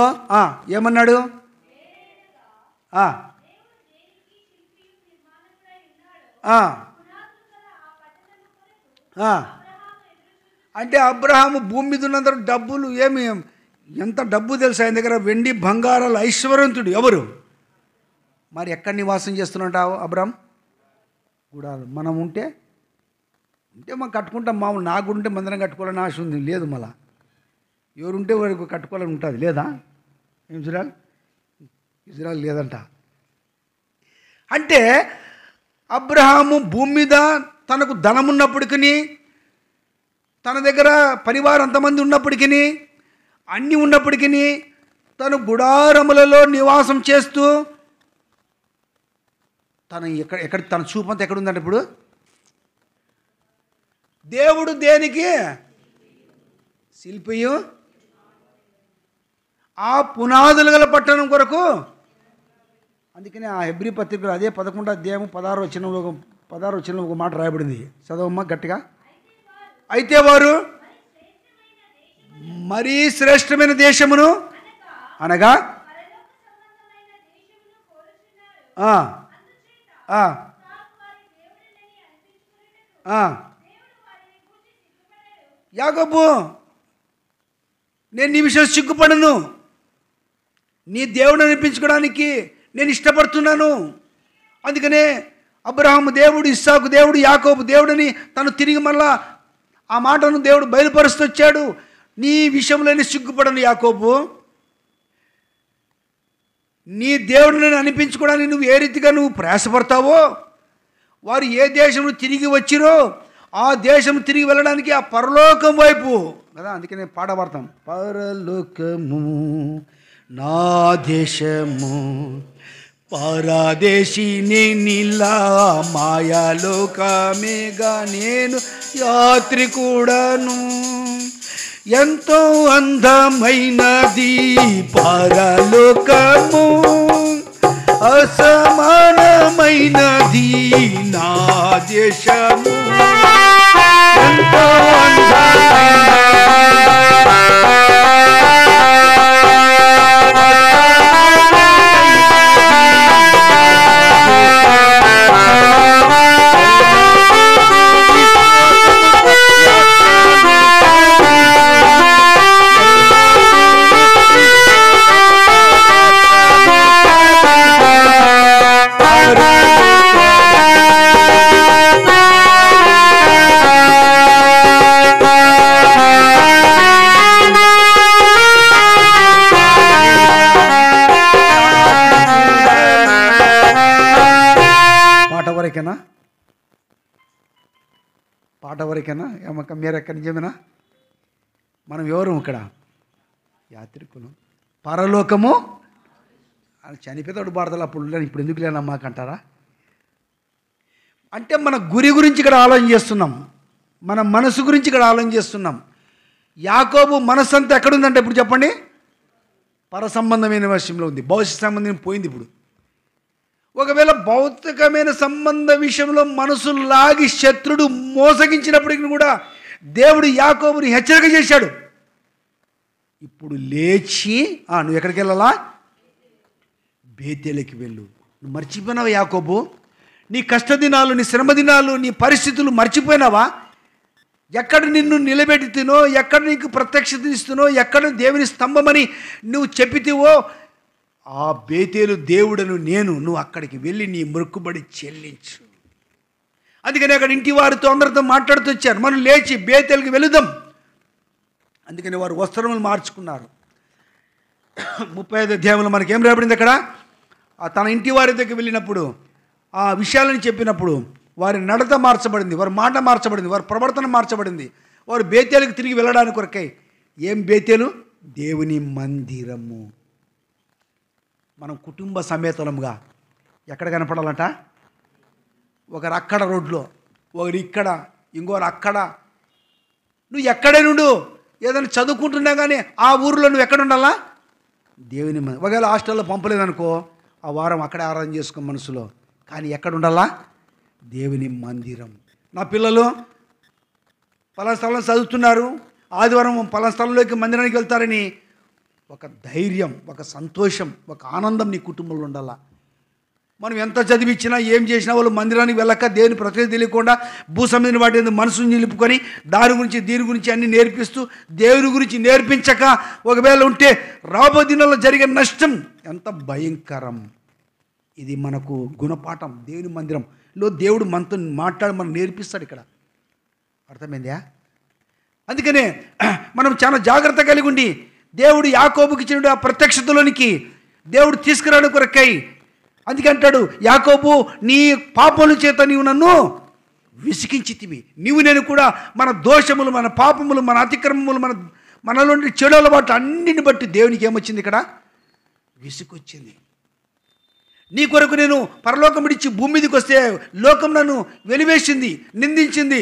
Speaker 1: ఏమన్నాడు? అంటే అబ్రహాము భూమి మీద ఉన్నంత డబ్బులు ఎంత డబ్బు తెలుసు ఆయన దగ్గర? వెండి బంగారాలు, ఐశ్వర్యవంతుడు. ఎవరు? మరి ఎక్కడ నివాసం చేస్తున్నట్టు అబ్రహాం? గుడాలు. మనం ఉంటే మనం కట్టుకుంటాం. మామూలు నాకు ఉంటే మందిరం కట్టుకోవాలని ఆశ ఉంది, లేదు. మళ్ళా ఎవరుంటే వారికి కట్టుకోవాలని ఉంటుంది, లేదా? ఇజ్రాయల్ లేదంట. అంటే అబ్రహాము భూమి మీద తనకు ధనం ఉన్నప్పటికీ, తన దగ్గర పరివారం అంతమంది ఉన్నప్పటికీ, అన్నీ ఉన్నప్పటికీ తను గుడారములలో నివాసం చేస్తూ ఎక్కడ తన చూపంతా ఎక్కడుందంటే ఇప్పుడు దేవుడు దేనికి శిల్పియు ఆ పునాదులు గల పట్టణం కొరకు. అందుకని ఆ హెబ్రీ పత్రికలో అదే 11వ అధ్యాయం 16వ వచనంలో ఒక మాట రాయబడింది. చదవమ్మా గట్టిగా. అయితే వారు మరీ శ్రేష్టమైన దేశమును అనగా యాకోబు, నేను నీ విషయం సిగ్గుపడను, నీ దేవుడు అనిపించుకోవడానికి నేను ఇష్టపడుతున్నాను. అందుకనే అబ్రహాము దేవుడు, ఇస్సాకు దేవుడు, యాకోబు దేవుడని తను తిరిగి మళ్ళా ఆ మాటను దేవుడు బయలుపరుస్తూ వచ్చాడు. నీ విషయంలోనే సిగ్గుపడను యాకోబు, నీ దేవుడిని అనిపించుకోవడానికి నువ్వు ఏ రీతిగా నువ్వు ప్రయాసపడతావో, వారు ఏ దేశంలో తిరిగి వచ్చిరో ఆ దేశం తిరిగి వెళ్ళడానికి ఆ పరలోకం వైపు కదా. అందుకనే పాట పాడతాం, పరలోకము నా దేశము పరదేశి నేనిలా మాయాలోకమేగా నేను యాత్రికుడను. ఎంతో అందమైనది పరలోకము, అసమానమైనది నా దేశము. ఎంతో పాట వరకేనా ఏమక్క మీరెక్కడి నిజమేనా? మనం ఎవరు ఇక్కడ? యాత్రికులు. పరలోకము అని చనిపోతాడు పాడతాడు, అప్పుడు ఇప్పుడు ఎందుకు లేనా మాకంటారా? అంటే మన గురి గురించి ఇక్కడ ఆలోచన చేస్తున్నాం, మన మనసు గురించి ఇక్కడ ఆలోచన చేస్తున్నాం. యాకోబు మనస్సు అంతా ఎక్కడుందంటే ఇప్పుడు చెప్పండి, పర సంబంధమైన విషయంలో ఉంది, భవిష్యత్ సంబంధం పోయింది. ఇప్పుడు ఒకవేళ భౌతికమైన సంబంధ విషయంలో మనసు లాగి శత్రుడు మోసగించినప్పటికీ కూడా దేవుడు యాకోబుని హెచ్చరిక చేశాడు. ఇప్పుడు లేచి నువ్వు ఎక్కడికి వెళ్ళాలా? బేతేలుకి వెళ్ళు. నువ్వు మర్చిపోయినావా యాకోబు? నీ కష్టదినాలు, నీ శ్రమ దినాలు, నీ పరిస్థితులు మర్చిపోయినావా? ఎక్కడ నిన్ను నిలబెట్టినో, ఎక్కడ నీకు ప్రత్యక్షత ఇస్తునో, ఎక్కడ దేవుని స్తంభమని నువ్వు చెప్పితివో ఆ బేతేలు దేవుడను నేను, నువ్వు అక్కడికి వెళ్ళి నీ మొక్కుబడి చెల్లించు. అందుకని అక్కడ ఇంటి వారితో అందరితో మాట్లాడుతూ వచ్చారు, మనం లేచి బేతేలుకి వెళుదాం. అందుకని వారు వస్త్రములు మార్చుకున్నారు. 35వ అధ్యాయంలో మనకేం రాబడింది అక్కడ? తన ఇంటి వారి దగ్గరికి వెళ్ళినప్పుడు ఆ విషయాలను చెప్పినప్పుడు వారి నడత మార్చబడింది, వారి మాట మార్చబడింది, వారి ప్రవర్తన మార్చబడింది. వారు బేతేలుకి తిరిగి వెళ్ళడానికి కొరకై. ఏం బేతేలు? దేవుని మందిరము. మనం కుటుంబ సమేతలంగా ఎక్కడ కనపడాలంట? ఒకరు అక్కడ రోడ్లో, ఒకరు ఇక్కడ, ఇంకోరు అక్కడ. నువ్వు ఎక్కడే నుండు, ఏదైనా చదువుకుంటున్నా కానీ ఆ ఊరిలో నువ్వు ఎక్కడ ఉండాలా? దేవుని మందిరం. ఒకవేళ హాస్టల్లో పంపలేదనుకో, ఆ వారం అక్కడే ఆరాధన చేసుకో మనసులో, కానీ ఎక్కడ ఉండాలా? దేవుని మందిరం. నా పిల్లలు పలానా స్థలంలో చదువుతున్నారు, ఆదివారం పలానా స్థలంలోకి మందిరానికి వెళ్తారని ఒక ధైర్యం, ఒక సంతోషం, ఒక ఆనందం నీ కుటుంబంలో ఉండాలా. మనం ఎంత చదివించినా ఏం చేసినా వాళ్ళు మందిరానికి వెళ్ళక దేవుని ప్రత్యేకత తెలియకుండా భూసంబంధించిన వాటి మనసును నిలుపుకొని దాని గురించి దీని గురించి అన్ని నేర్పిస్తూ దేవుని గురించి నేర్పించక ఒకవేళ ఉంటే రాబో దినాల్లో జరిగే నష్టం ఎంత భయంకరం. ఇది మనకు గుణపాఠం. దేవుని మందిరంలో దేవుడు మనతో మాట్లాడి మనం నేర్పిస్తాడు. ఇక్కడ అర్థమైందా? అందుకనే మనం చాలా జాగ్రత్త కలిగి ఉండి దేవుడు యాకోబుకి ఇచ్చిన ఆ ప్రత్యక్షతలోనికి దేవుడు తీసుకురావడం కొరకై. అందుకే అంటాడు యాకోబు, నీ పాపముల చేత నీవు నన్ను విసిగించితివి. నీవు నేను కూడా మన దోషములు, మన పాపములు, మన అతిక్రమములు, మనలోని చెడు అలవాట్లు అన్నిటిని బట్టి దేవునికి ఏమొచ్చింది? ఇక్కడ విసుకొచ్చింది. నీ కొరకు నేను పరలోకం విడిచి భూమి మీదకి వస్తే లోకం నన్ను వెలివేసింది, నిందించింది,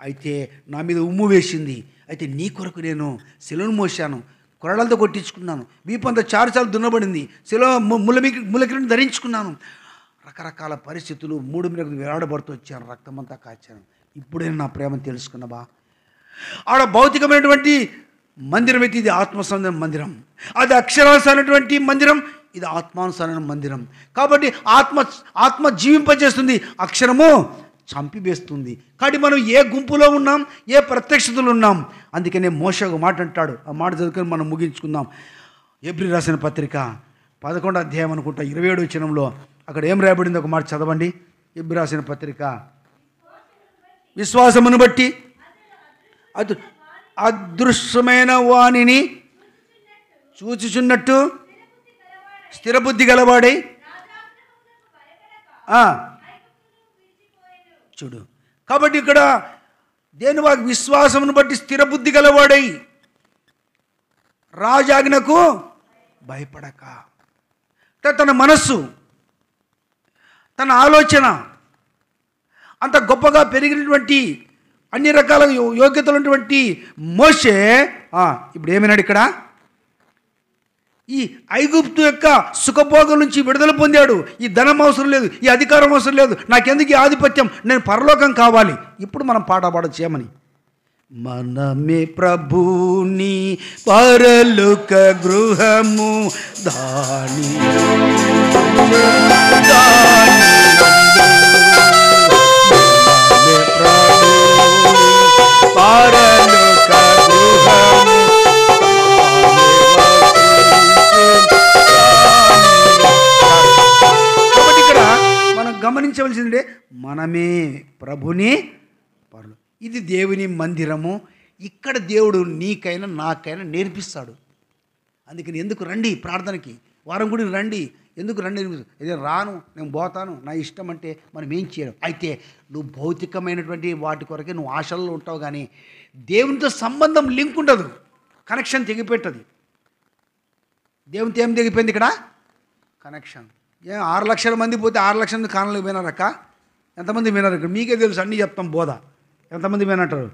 Speaker 1: అయితే నా మీద ఉమ్ము వేసింది. అయితే నీ కొరకు నేను శిలను మోసాను, కొరడాలతో కొట్టించుకున్నాను, వీపంతా చారుచాలు దున్నబడింది, శిలో ములకిని ధరించుకున్నాను. రకరకాల పరిస్థితులు మూడు మీద వేలాడబడుతూ వచ్చాను, రక్తమంతా కాచాను. ఇప్పుడే నా ప్రేమను తెలుసుకున్నావా? ఆడ భౌతికమైనటువంటి మందిరం అయితే ఇది ఆత్మసంబంధమైన మందిరం, అది అక్షరానుసారమైనటువంటి మందిరం, ఇది ఆత్మానుసారమైన మందిరం. కాబట్టి ఆత్మ జీవింపజేస్తుంది, అక్షరము చంపివేస్తుంది. కాబట్టి మనం ఏ గుంపులో ఉన్నాం, ఏ ప్రత్యక్షతలు ఉన్నాం. అందుకనే మోషే ఒక మాట అంటాడు, ఆ మాట చదువుకొని మనం ముగించుకుందాం. హెబ్రీ రాసిన పత్రిక 11వ అధ్యాయం అనుకుంటా 27వ వచనంలో అక్కడ ఏం రాయబడింది ఒక మాట చదవండి. హెబ్రీ రాసిన పత్రిక, విశ్వాసమును బట్టి అదృశ్యమైన వాణిని చూచుచున్నట్టు స్థిరబుద్ధి గలవాడై చూడు. కాబట్టి ఇక్కడ దేని వాకి విశ్వాసమును బట్టి స్థిర బుద్ధి గలవాడై రాజాజ్ఞకు భయపడక. తన మనస్సు, తన ఆలోచన అంత గొప్పగా పెరిగినటువంటి అన్ని రకాల యోగ్యతలు ఉన్నటువంటి మోషే ఇప్పుడు ఏమైనాడు ఇక్కడ? ఈ ఐగుప్తు యొక్క సుఖభోగం నుంచి విడుదల పొందాడు. ఈ ధనం అవసరం లేదు, ఈ అధికారం అవసరం లేదు, నాకెందుకు ఈ ఆధిపత్యం, నేను పరలోకం కావాలి. ఇప్పుడు మనం పాట పాడొచ్చు ఏమని? మనమే ప్రభుని పరలోక గృహము దాని పరలోక గృహము. కాబట్టి ఇక్కడ మనం గమనించవలసిందే, మనమే ప్రభుని పరలోక. ఇది దేవుని మందిరము. ఇక్కడ దేవుడు నీకైనా నాకైనా నేర్పిస్తాడు. అందుకని ఎందుకు రండి ప్రార్థనకి, వారం గుడికి రండి, ఎందుకు రండి? ఇదే రాను, నేను పోతాను, నా ఇష్టం అంటే మనం ఏం చేయడం. అయితే నువ్వు భౌతికమైనటువంటి వాటి కొరకే నువ్వు ఆశల్లో ఉంటావు, కానీ దేవునితో సంబంధం లింక్ ఉండదు, కనెక్షన్ తెగిపెట్టది. దేవునితో ఏం తెగిపోయింది ఇక్కడ? కనెక్షన్. 6 లక్షల మంది పోతే 6 లక్షల మంది కానలకు వినారక్క? ఎంతమంది వినారు? ఇక్కడ మీకే తెలుసు, అన్నీ చెప్తాం బోధ. ఎంతమంది వినంటారు?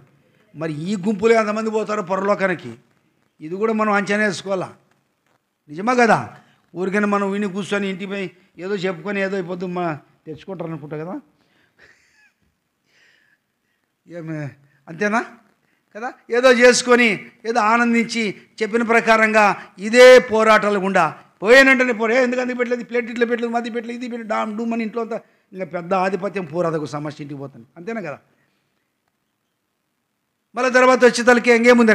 Speaker 1: మరి ఈ గుంపులో ఎంతమంది పోతారో పరలోకానికి? ఇది కూడా మనం అంచనా వేసుకోవాలా. నిజమా కదా? ఊరికైనా మనం విని కూర్చొని ఇంటిపై ఏదో చెప్పుకొని ఏదో అయిపోద్దు తెచ్చుకుంటారు అనుకుంటా కదా, ఏమే అంతేనా కదా? ఏదో చేసుకొని ఏదో ఆనందించి చెప్పిన ప్రకారంగా ఇదే పోరాటాలు గుండా పోయానంటేనే ఎందుకు పెట్టలేదు, ప్లేట్ ఇట్లా పెట్టలేదు, మధ్య పెట్టలేదు, ఇది పెట్టి డామ్ డూమ్ అని ఇంట్లో అంతా ఇంకా పెద్ద ఆధిపత్యం పోరాదకు సమస్య ఇంటికి పోతాను. అంతేనా కదా? మళ్ళీ తర్వాత వచ్చే తలకి ఇంకేముంది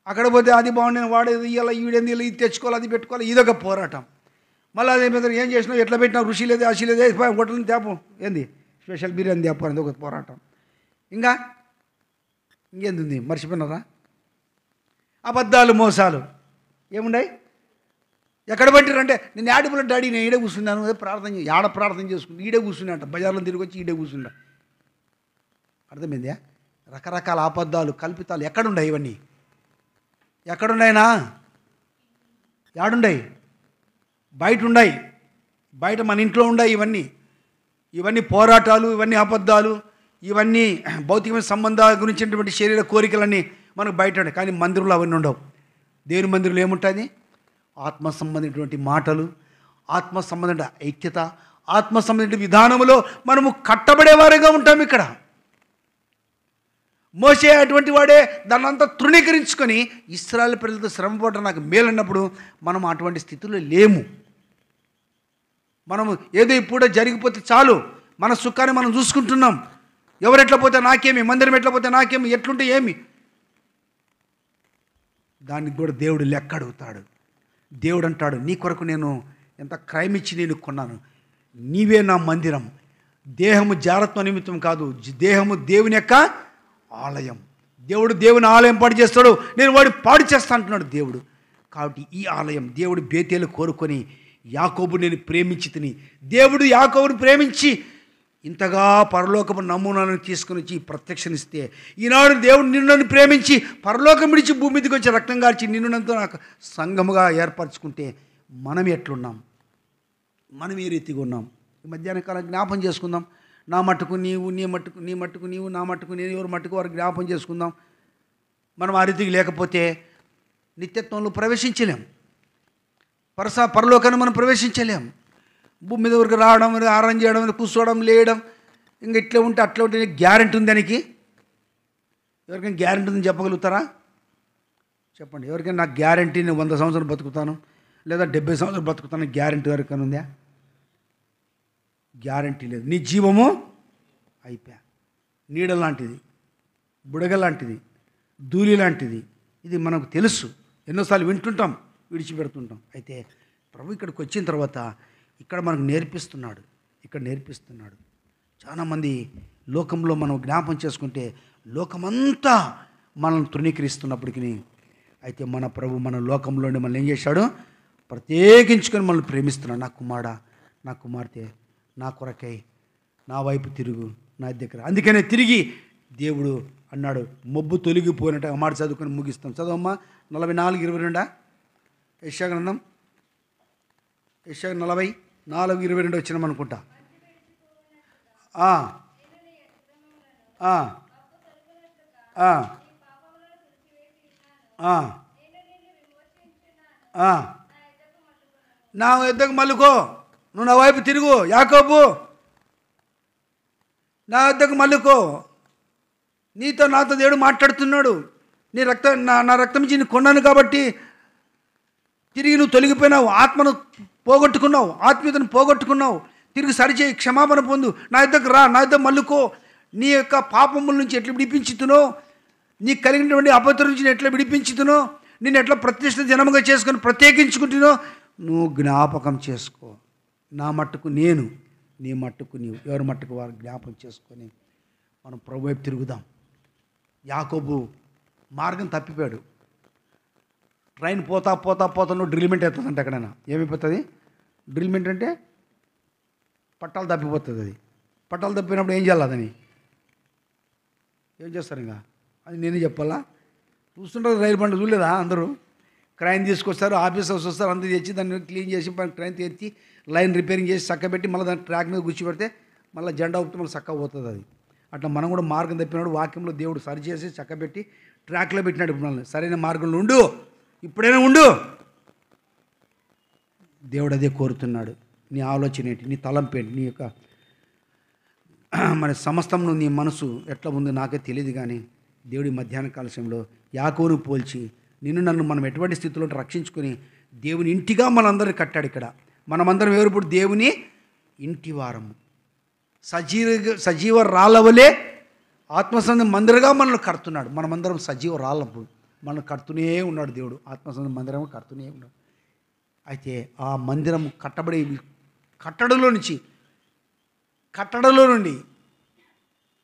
Speaker 1: అక్కడ పోతే అది బాగుండేది, వాడేది ఇవాళ ఈడేది, ఇది తెచ్చుకోవాలి, అది పెట్టుకోవాలి, ఇదొక పోరాటం. మళ్ళీ అదే మీద ఏం చేసినావు, ఎట్లా పెట్టినావు, రుచి లేదు, అసి లేదు, హోటల్ని తేపు, ఏంది స్పెషల్ బిర్యానీ తేపు అనేది ఒక పోరాటం. ఇంకేంది మర్చిపోయినారా? అబద్ధాలు, మోసాలు ఏముండాయి? ఎక్కడ పెట్టారంటే నేను యాడిపుల డాడీ, నేను ఈడే కూర్చున్నాను, అదే ప్రార్థన ప్రార్థన చేసుకుంటా ఈడే కూర్చున్నాంట, బజార్లో తిరిగి వచ్చి ఈడే కూర్చుంటా. అర్థమైందా? రకరకాల అబద్ధాలు, కల్పితాలు ఎక్కడున్నాయి? ఇవన్నీ ఎక్కడున్నాయినా? యాడుండాయి? బయట ఉన్నాయి, బయట మన ఇంట్లో ఉన్నాయి. ఇవన్నీ పోరాటాలు, ఇవన్నీ అబద్ధాలు, ఇవన్నీ భౌతికమైన సంబంధాల గురించినటువంటి శరీర కోరికలన్నీ మనకు బయట ఉన్నాయి. కానీ మందిరంలో అవన్నీ ఉండవు. దేవుని మందిరంలో ఏముంటుంది? ఆత్మ సంబంధించినటువంటి మాటలు, ఆత్మ సంబంధించిన ఐక్యత, ఆత్మ సంబంధించిన విధానంలో మనము కట్టబడేవారుగా ఉంటాం. ఇక్కడ మోషే అటువంటి వాడే దాన్ని అంతా తృణీకరించుకొని ఇశ్రాయేలు ప్రజలతో శ్రమపడడం నాకు మేలన్నప్పుడు మనం అటువంటి స్థితిలో లేము. మనము ఏదో ఇప్పుడు జరిగిపోతే చాలు, మన సుఖాన్ని మనం చూసుకుంటున్నాం. ఎవరెట్లా పోతే నాకేమి, మందిరం ఎట్లా పోతే నాకేమి, ఎట్లుంటే ఏమి, దానికి కూడా దేవుడు లెక్క అడుగుతాడు. దేవుడు అంటాడు, నీ కొరకు నేను ఎంత క్రైమ్ ఇచ్చి నేను కొన్నాను, నీవే నా మందిరం. దేహము జారత్వ నిమిత్తం కాదు, దేహము దేవుని యొక్క ఆలయం. దేవుడు దేవుని ఆలయం పాడు చేస్తాడు, నేను వాడు పాడు చేస్తా అంటున్నాడు దేవుడు. కాబట్టి ఈ ఆలయం దేవుడు బేతేలు కోరుకొని యాకోబు నేను ప్రేమించి తిని, దేవుడు యాకోబుని ప్రేమించి ఇంతగా పరలోకము నమూనాలను తీసుకుని వచ్చి ప్రత్యక్షనిస్తే, ఈనాడు దేవుడు నిన్ను ప్రేమించి పరలోకం విడిచి భూమి మీదకి వచ్చి రక్తం కార్చి నిన్నునంతా నాకు సంఘముగా ఏర్పరచుకుంటే మనం ఎట్లున్నాం, మనం ఏ రీతిగా ఉన్నాం? ఈ మధ్యాహ్న కాలం జ్ఞాపం చేసుకుందాం. నా మట్టుకు నీవు, నీ మట్టుకు నీవు, నా మట్టుకు నేను, ఎవరి మట్టుకు వారికి జ్ఞాపం చేసుకుందాం. మనం ఆ రీతికి లేకపోతే నిత్యత్వంలో ప్రవేశించలేం, పరలోకాన్ని మనం ప్రవేశించలేం. భూమి మీద వరకు రావడం, ఆరాధన చేయడం, కూర్చోవడం, లేయడం, ఇంకా ఇట్లా ఉంటే అట్లా ఉంటే గ్యారెంటీ ఉంది దానికి? ఎవరికైనా గ్యారెంటీ ఉందని చెప్పగలుగుతారా? చెప్పండి. ఎవరికైనా నాకు గ్యారెంటీ నేను 100 సంవత్సరాలు బతుకుతాను లేదా 70 సంవత్సరాలు బతుకుతాను గ్యారెంటీ ఎవరికైనా ఉందా? గ్యారెంటీ లేదు. నీ జీవము అయిపోయా, నీడ లాంటిది, బుడగ లాంటిది, ధూళి లాంటిది. ఇది మనకు తెలుసు, ఎన్నోసార్లు వింటుంటాం, విడిచిపెడుతుంటాం. అయితే ప్రభు ఇక్కడికి వచ్చిన తర్వాత ఇక్కడ మనకు నేర్పిస్తున్నాడు. చాలామంది లోకంలో మనం జ్ఞాపం చేసుకుంటే లోకమంతా మనల్ని తృణీకరిస్తున్నప్పటికీ, అయితే మన ప్రభు మన లోకంలోనే మనల్ని ఏం చేశాడు? ప్రత్యేకించుకొని మనల్ని ప్రేమిస్తున్నాడు. నా కుమారుడా, నా కుమార్తె, నా కొరకై నా వైపు తిరుగు, నా దగ్గర. అందుకనే తిరిగి దేవుడు అన్నాడు మబ్బు తొలగిపోయినట్టు ఆ మాట చదువుకొని ముగిస్తాం. చదవమ్మా 44:22 యెషయా గ్రంథం, యెషయా 44:22 వచ్చినాం అనుకుంటా. ఆ ఆ ఆ ఆ ఆ నా యొద్దకు మల్లుకో, నువ్వు నా వైపు తిరుగు యాకోబు, నా యొద్దకు మల్లుకో. నీతో నాతో దేవుడు మాట్లాడుతున్నాడు. నీ రక్తం నా రక్తం ఇచ్చి నేను కొన్నాను కాబట్టి తిరిగి నువ్వు తొలగిపోయినావు, ఆత్మను పోగొట్టుకున్నావు, ఆత్మీయతను పోగొట్టుకున్నావు. తిరిగి సరిచేయి, క్షమాపణ పొందు, నా యొద్దకు రా, నా యొద్ద మల్లుకో. నీ యొక్క పాపముల నుంచి ఎట్లా విడిపించుతునో, నీకు కలిగినటువంటి అపవిత్రం నుంచి ఎట్లా విడిపించుతునో, నేను ఎట్లా ప్రతిష్ఠిత జనముగా చేసుకొని ప్రత్యేకించుకుంటునో నువ్వు జ్ఞాపకం చేసుకో. నా మట్టుకు నేను, నీ మట్టుకు నీవు, ఎవరి మట్టుకు వారు జ్ఞాపకం చేసుకొని మనం ప్రభు వైపు తిరుగుదాం. యాకోబు మార్గం తప్పిపోయాడు. ట్రైన్ పోతా పోతా పోతా నువ్వు డ్రిల్మెంట్ అవుతుందంటే ఎక్కడైనా ఏమైపోతుంది? డ్రిల్మెంట్ అంటే పట్టాలు తప్పిపోతుంది. అది పట్టాలు తప్పినప్పుడు ఏం చేయాలి? అదని ఏం చేస్తారు? ఇంకా అది నేనే చెప్పాలా? చూస్తుంటారు రైలు బండి, చూడలేదా? అందరూ క్రైన్ తీసుకొస్తారు, ఆఫీసర్స్ వస్తారు, అందరూ తెచ్చి దాన్ని క్లీన్ చేసి ట్రైన్ తెచ్చి లైన్ రిపేరింగ్ చేసి చక్కబెట్టి మళ్ళీ దాన్ని ట్రాక్ మీద కూర్చోబెడితే మళ్ళీ జెండా ఊపితే మళ్ళీ చక్కగా పోతుంది. అది అట్లా మనం కూడా మార్గం తప్పినాడు వాక్యంలో దేవుడు సరిచేసి చక్కబెట్టి ట్రాక్లో పెట్టినాడు. మనల్ని సరైన మార్గంలో ఉండు, ఇప్పుడైనా ఉండు. దేవుడు అదే కోరుతున్నాడు. నీ ఆలోచన ఏంటి, నీ తలంపేంటి, నీ యొక్క మన సమస్తంలో నీ మనసు ఎట్లా ఉందో నాకే తెలియదు. కానీ దేవుడి మధ్యాహ్న కాల సమయంలో యాకోబును పోల్చి నిన్ను నన్ను మనం ఎటువంటి స్థితిలో రక్షించుకొని దేవుని ఇంటిగా మనందరిని కట్టాడు. ఇక్కడ మనమందరం ఎవరు? దేవుని ఇంటి వారము. సజీవ రాళ్ళవలే ఆత్మసంధ మందిరగా మనల్ని కడుతున్నాడు. మనమందరం సజీవ రాళ్ళప్పుడు మనల్ని కడుతూనే ఉన్నాడు దేవుడు. ఆత్మసంధ మందిరం కడుతూనే ఉన్నాడు. అయితే ఆ మందిరం కట్టబడి కట్టడలో నుండి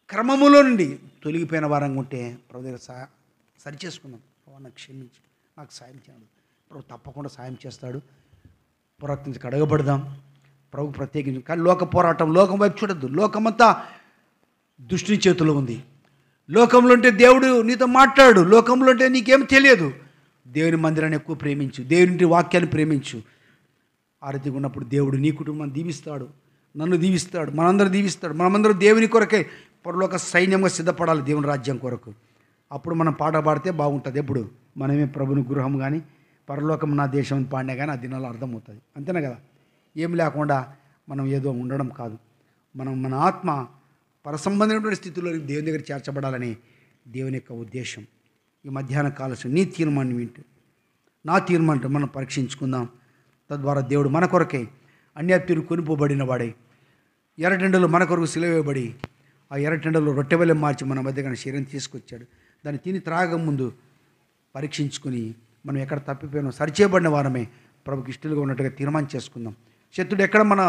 Speaker 1: క్రమములో నుండి తొలగిపోయిన వారంగా ఉంటే ప్రభు దగ్గర సరి చేసుకుందాం. ప్రభు నాకు క్షమించి నాకు సాయం చేయాలి. ప్రభు తప్పకుండా సాయం చేస్తాడు. పురాక్ నుంచి కడగబడదాం. ప్రభు ప్రత్యేకించి. కానీ లోక పోరాటం, లోకం వైపు చూడద్దు. లోకమంతా దుష్టుని చేతిలో ఉంది. లోకంలో ఉంటే దేవుడు నీతో మాట్లాడు, లోకంలో ఉంటే నీకేం తెలియదు. దేవుని మందిరాన్ని ఎక్కువ ప్రేమించు, దేవుని వాక్యాన్ని ప్రేమించు. ఆ రీతిగా ఉన్నప్పుడు దేవుడు నీ కుటుంబాన్ని దీవిస్తాడు, నన్ను దీవిస్తాడు, మనందరూ దీవిస్తాడు. మనమందరం దేవుని కొరకే పరలోక సైన్యంగా సిద్ధపడాలి, దేవుని రాజ్యం కొరకు. అప్పుడు మనం పాట పాడితే బాగుంటుంది. ఎప్పుడు మనమే ప్రభుని గృహం కానీ పరలోకం నా దేశం పాడినా కానీ ఆ దినాల్లో అర్థమవుతుంది. అంతేనా కదా? ఏం లేకుండా మనం ఏదో ఉండడం కాదు. మన ఆత్మ పరసంబంధమైనటువంటి స్థితిలో దేవుని దగ్గర చేర్చబడాలని దేవుని యొక్క ఉద్దేశం. ఈ మధ్యాహ్న కాలం నీ తీర్మానం ఏంటి, నా తీర్మానం మనం పరీక్షించుకుందాం. తద్వారా దేవుడు మన కొరకే అన్యాప్తిని కొనిపోబడిన వాడే ఎర్రటెండలో మన కొరకు సిలువేయబడి ఆ ఎర్రటెండలో రొట్టెవలె మార్చి మన మధ్య శరీరం తీసుకొచ్చాడు. దాన్ని తిని త్రాగం ముందు పరీక్షించుకుని మనం ఎక్కడ తప్పిపోయినా సరిచేయబడిన వారమే ప్రభుకి ఇష్టలుగా ఉన్నట్టుగా తీర్మానం చేసుకుందాం. శత్రుడు ఎక్కడ మన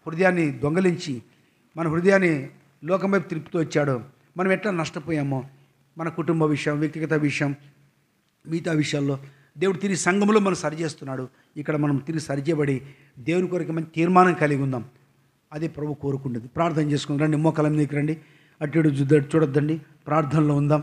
Speaker 1: హృదయాన్ని దొంగలించి మన హృదయాన్ని లోకం వైపు తిప్పుతూ వచ్చాడో, మనం ఎట్లా నష్టపోయామో, మన కుటుంబ విషయం, వ్యక్తిగత విషయం, మిగతా విషయాల్లో దేవుడు తిరిగి సంఘంలో మనం సరిచేస్తున్నాడు. ఇక్కడ మనం తిరిగి సరిచేయబడి దేవుని కొరకు మంచి తీర్మానం కలిగి ఉందాం. అదే ప్రభు కోరుకుంటుంది. ప్రార్థన చేసుకుందాం. రండి, మోకాళ్ళ మీదకి రండి. అటు చూడొద్దండి, ప్రార్థనలో ఉందాం.